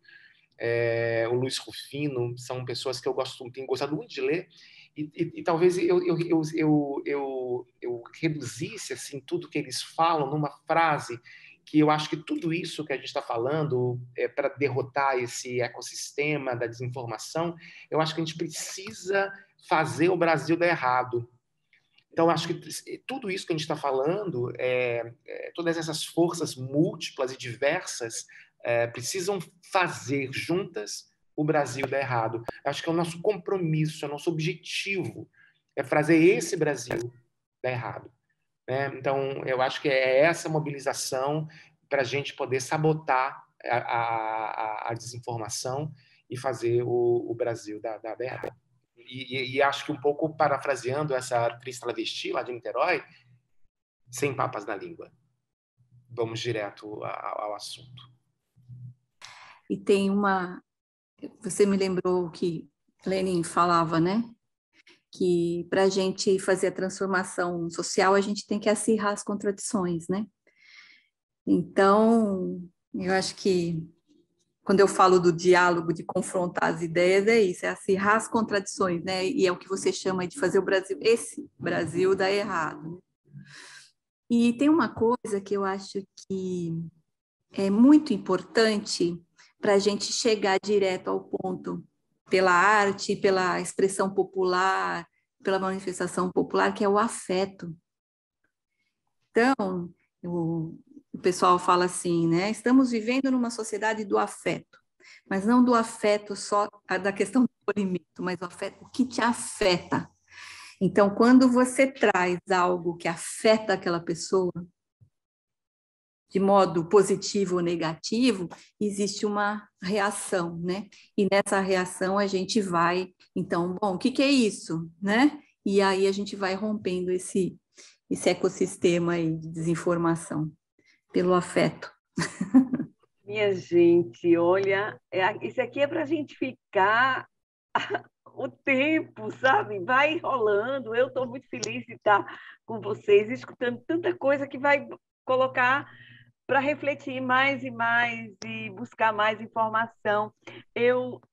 o Luiz Rufino, são pessoas que eu tenho gostado muito de ler, e talvez eu reduzisse assim, tudo que eles falam numa frase, que eu acho que tudo isso que a gente está falando para derrotar esse ecossistema da desinformação, eu acho que a gente precisa fazer o Brasil dar errado. Então, acho que tudo isso que a gente está falando, todas essas forças múltiplas e diversas, precisam fazer juntas o Brasil dar errado. Acho que é o nosso compromisso, é o nosso objetivo, é fazer esse Brasil dar errado. Né? Então, eu acho que é essa mobilização para a gente poder sabotar a desinformação e fazer o Brasil dar errado. E acho que um pouco parafraseando essa atriz travesti lá de Niterói, sem papas na língua. Vamos direto ao assunto. E tem você me lembrou que Lenin falava, né? Que para a gente fazer a transformação social, a gente tem que acirrar as contradições, né? Então, eu acho que quando eu falo do diálogo, de confrontar as ideias, é isso, é acirrar as contradições, né? E é o que você chama de fazer esse Brasil dar errado. E tem uma coisa que eu acho que é muito importante para a gente chegar direto ao ponto, pela arte, pela expressão popular, pela manifestação popular, que é o afeto. Então, o pessoal fala assim, né? Estamos vivendo numa sociedade do afeto, mas não do afeto só da questão do acolhimento, mas o afeto, o que te afeta. Então, quando você traz algo que afeta aquela pessoa, de modo positivo ou negativo, existe uma reação, né? E nessa reação a gente vai, então, bom, o que é isso, né? E aí a gente vai rompendo esse ecossistema aí de desinformação pelo afeto. Minha gente, olha, isso aqui é para a gente ficar o tempo, sabe? Vai rolando. Eu estou muito feliz de estar com vocês, escutando tanta coisa que vai colocar para refletir mais e mais e buscar mais informação.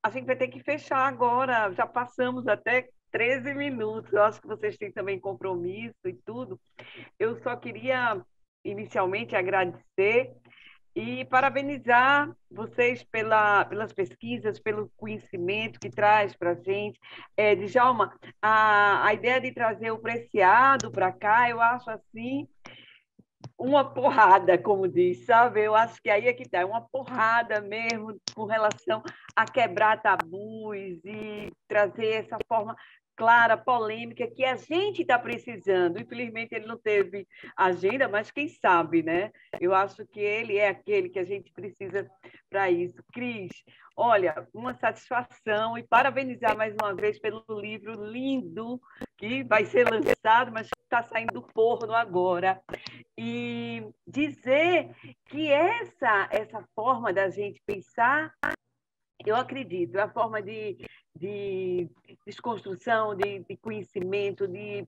A gente vai ter que fechar agora, já passamos até 13 minutos, eu acho que vocês têm também compromisso e tudo. Eu só queria, inicialmente, agradecer e parabenizar vocês pelas pesquisas, pelo conhecimento que traz para a gente. Djalma, a ideia de trazer o Preciado para cá, eu acho assim, uma porrada, como diz, sabe? Eu acho que aí é que está, uma porrada mesmo com relação a quebrar tabus e trazer essa forma clara, polêmica, que a gente está precisando. Infelizmente, ele não teve agenda, mas quem sabe, né? Eu acho que ele é aquele que a gente precisa para isso. Cris, olha, uma satisfação e parabenizar mais uma vez pelo livro lindo que vai ser lançado, mas está saindo do forno agora. E dizer que essa forma da gente pensar, eu acredito, é a forma de desconstrução, de conhecimento, de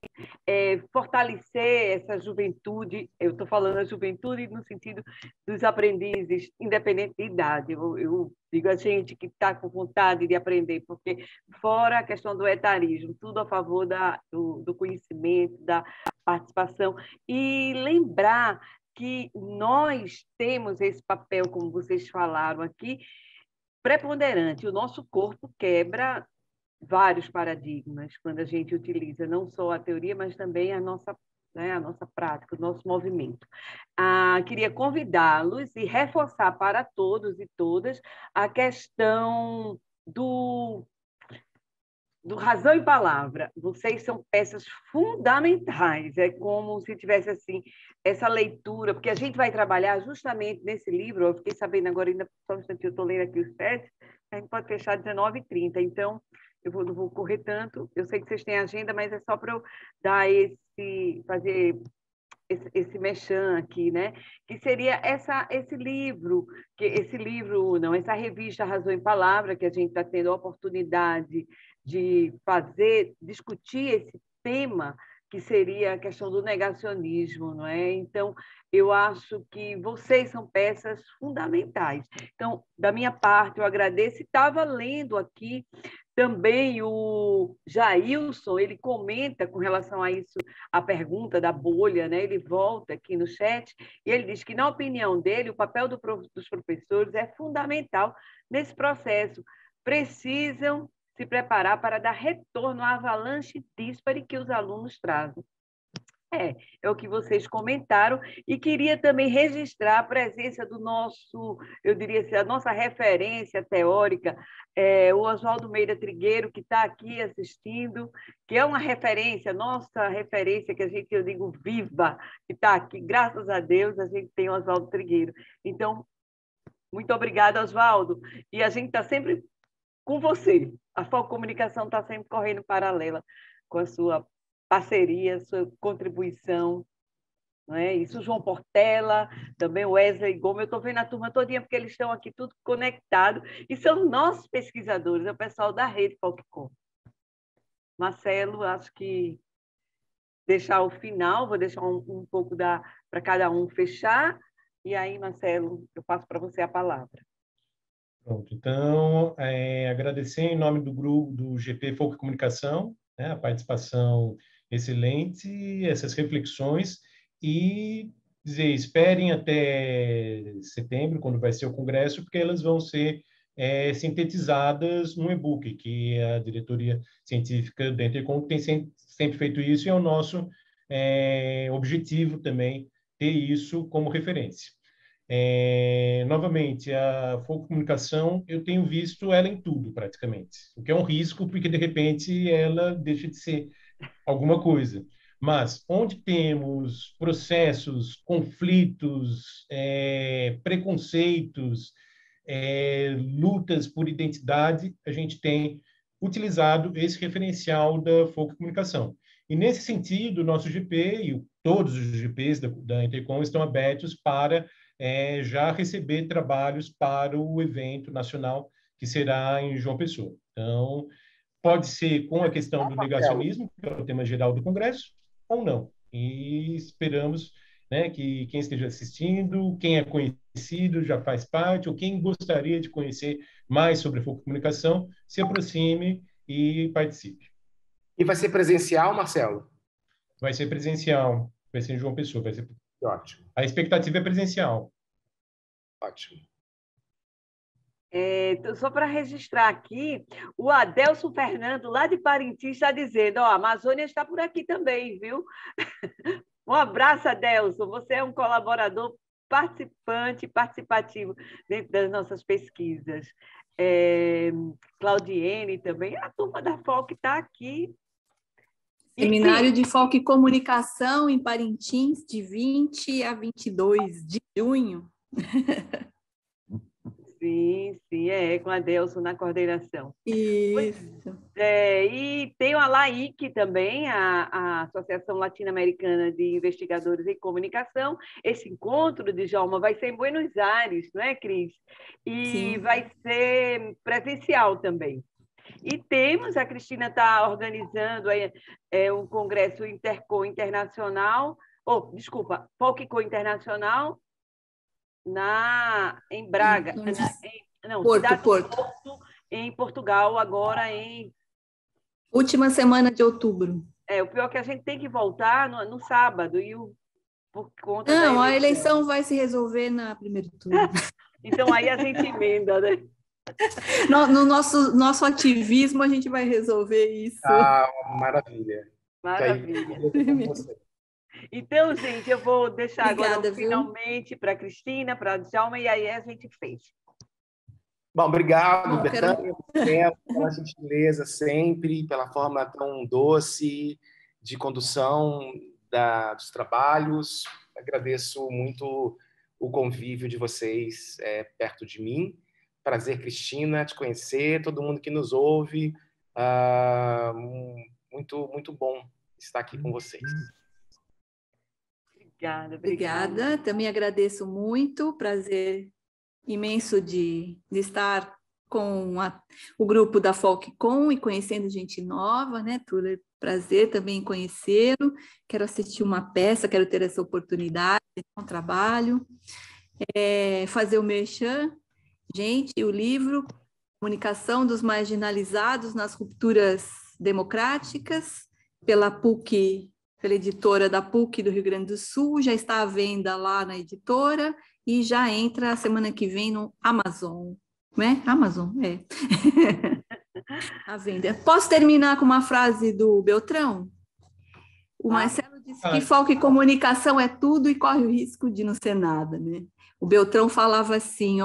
fortalecer essa juventude. Eu estou falando a juventude no sentido dos aprendizes, independente de idade. Eu digo a gente que está com vontade de aprender, porque fora a questão do etarismo, tudo a favor do conhecimento, da participação. E lembrar que nós temos esse papel, como vocês falaram aqui, preponderante. O nosso corpo quebra vários paradigmas quando a gente utiliza não só a teoria, mas também a nossa prática, o nosso movimento. Queria convidá-los e reforçar para todos e todas a questão do Razão e Palavra. Vocês são peças fundamentais. É como se tivesse assim essa leitura, porque a gente vai trabalhar justamente nesse livro. Eu fiquei sabendo agora, ainda só um instantinho, eu estou lendo aqui os sete, a gente pode fechar às 19h30. Então, não vou correr tanto. Eu sei que vocês têm agenda, mas é só para eu dar fazer esse merchan aqui, né? Que seria essa revista Razão e Palavra, que a gente está tendo a oportunidade de discutir esse tema, que seria a questão do negacionismo, não é? Então, eu acho que vocês são peças fundamentais. Então, da minha parte, eu agradeço. Estava lendo aqui também o Jailson, ele comenta com relação a isso, a pergunta da bolha, né? Ele volta aqui no chat e ele diz que, na opinião dele, o papel dos professores é fundamental nesse processo. Precisam se preparar para dar retorno à avalanche díspare que os alunos trazem. É o que vocês comentaram, e queria também registrar a presença do nosso, eu diria assim, a nossa referência teórica, o Oswaldo Meira Trigueiro, que está aqui assistindo, que é uma referência, nossa referência, que eu digo viva, que está aqui, graças a Deus, a gente tem o Oswaldo Trigueiro. Então, muito obrigada, Oswaldo, e a gente está sempre com você. A Foco Comunicação está sempre correndo paralela com a sua parceria, sua contribuição, não é isso? O João Portela, também o Wesley Gomes, eu estou vendo a turma todinha, porque eles estão aqui tudo conectado, e são nossos pesquisadores, é o pessoal da rede Folkcom. Marcelo, acho que deixar o final, vou deixar um pouco para cada um fechar, e aí, Marcelo, eu passo para você a palavra. Pronto, então, agradecer em nome do grupo do GP Folk Comunicação, a participação excelente, essas reflexões, e dizer, esperem até setembro, quando vai ser o congresso, porque elas vão ser sintetizadas num e-book, que a diretoria científica da Intercom tem sempre feito isso, e é o nosso objetivo também ter isso como referência. Novamente, a fococomunicação, eu tenho visto ela em tudo, praticamente, o que é um risco, porque, de repente, ela deixa de ser alguma coisa. Mas onde temos processos, conflitos, preconceitos, lutas por identidade, a gente tem utilizado esse referencial da fococomunicação. E, nesse sentido, o nosso GP e todos os GPs da Intercom estão abertos para já receber trabalhos para o evento nacional que será em João Pessoa. Então, pode ser com a questão do negacionismo, que é o tema geral do Congresso, ou não. E esperamos, né, que quem esteja assistindo, quem é conhecido, já faz parte, ou quem gostaria de conhecer mais sobre a fococomunicação, se aproxime e participe. E vai ser presencial, Marcelo? Vai ser presencial, vai ser em João Pessoa. Vai ser... Ótimo. A expectativa é presencial. Ótimo. Só para registrar aqui, o Adelson Fernando, lá de Parintins, está dizendo, a Amazônia está por aqui também, viu? Um abraço, Adelson. Você é um colaborador participativo dentro das nossas pesquisas. Claudiene também, a turma da FOC está aqui. Seminário de Foco e Comunicação em Parintins, de 20 a 22 de junho. Sim, com a Adelson na coordenação. Isso. E tem a LAIC também, a Associação Latino-Americana de Investigadores em Comunicação. Esse encontro, Djalma, vai ser em Buenos Aires, não é, Cris? E sim, vai ser presencial também. E temos, a Cristina está organizando um congresso Intercom Internacional, FOCCO Internacional, em Braga, Porto, em Portugal, agora em... Última semana de outubro. O pior é que a gente tem que voltar no sábado, por conta da eleição. A eleição vai se resolver na primeira turno. Então, aí a gente emenda, né? No nosso ativismo, a gente vai resolver isso. Maravilha. Maravilha. Então, gente, eu vou deixar agora finalmente para a Cristina, para a Djalma, e aí a gente fecha. Bom, obrigado, Betânia, pela gentileza sempre, pela forma tão doce de condução dos trabalhos. Agradeço muito o convívio de vocês perto de mim. Prazer, Cristina, te conhecer, todo mundo que nos ouve. Muito, muito bom estar aqui com vocês. Obrigada. Também agradeço muito. Prazer imenso de estar com o grupo da FOCCOM e conhecendo gente nova, né? Prazer também em conhecê-lo. Quero assistir uma peça, quero ter essa oportunidade, um trabalho. Fazer o merchan. Gente, o livro Comunicação dos Marginalizados nas Rupturas Democráticas, pela PUC, pela editora da PUC do Rio Grande do Sul, já está à venda lá na editora e já entra a semana que vem no Amazon. Né? Amazon, à venda. Posso terminar com uma frase do Beltrão? O Marcelo disse que foco e comunicação é tudo e corre o risco de não ser nada, né? O Beltrão falava assim,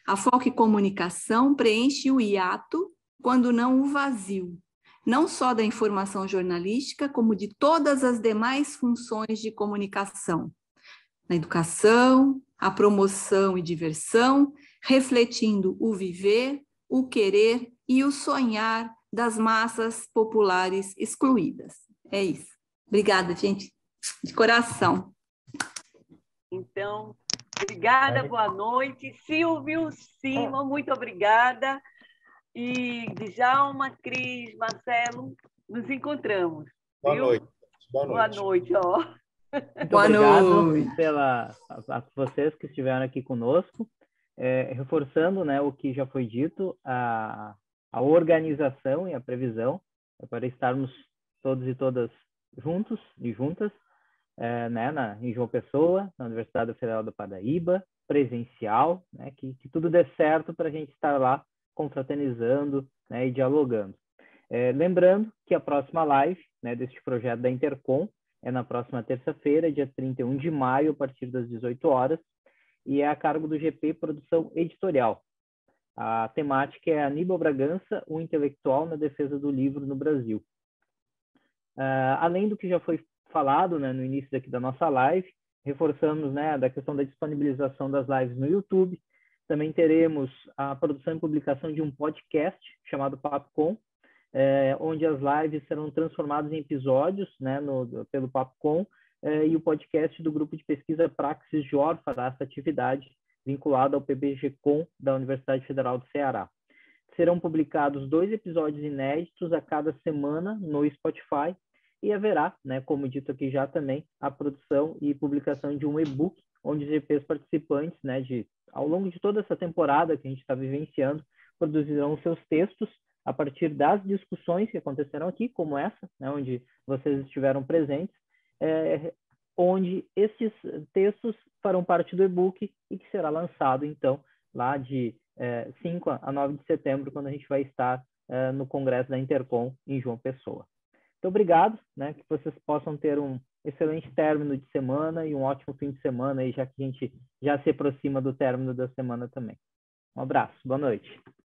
a foco e comunicação preenche o hiato, quando não o vazio, não só da informação jornalística, como de todas as demais funções de comunicação, na educação, a promoção e diversão, refletindo o viver, o querer e o sonhar das massas populares excluídas. É isso. Obrigada, gente, de coração. Então, obrigada, boa noite. Silvio, Simon, muito obrigada. E Djalma, Cris, Marcelo, nos encontramos. Boa noite. Boa noite. Muito obrigado a vocês que estiveram aqui conosco. Reforçando, né, o que já foi dito, a organização e a previsão para estarmos todos e todas juntos e juntas. em João Pessoa, na Universidade Federal da Paraíba, presencial, né, que tudo dê certo para a gente estar lá confraternizando, né, e dialogando. Lembrando que a próxima live, né, deste projeto da Intercom é na próxima terça-feira, dia 31 de maio, a partir das 18 horas, e é a cargo do GP Produção Editorial. A temática é Aníbal Bragança, o intelectual na defesa do livro no Brasil. Além do que já foi falado, né, no início daqui da nossa live, reforçamos, né, da questão da disponibilização das lives no YouTube. Também teremos a produção e publicação de um podcast chamado Papo Com, onde as lives serão transformadas em episódios, né, pelo Papo Com, e o podcast do grupo de pesquisa Praxis Jor fará essa atividade vinculada ao PBG-Com da Universidade Federal do Ceará. Serão publicados 2 episódios inéditos a cada semana no Spotify e haverá, né, como dito aqui já também, a produção e publicação de um e-book, onde os GPs participantes, né, ao longo de toda essa temporada que a gente está vivenciando, produzirão seus textos a partir das discussões que acontecerão aqui, como essa, né, onde vocês estiveram presentes, onde esses textos farão parte do e-book e que será lançado, então, lá de 5 a 9 de setembro, quando a gente vai estar no Congresso da Intercom em João Pessoa. Então, obrigado, né, que vocês possam ter um excelente término de semana e um ótimo fim de semana, aí, já que a gente já se aproxima do término da semana também. Um abraço, boa noite.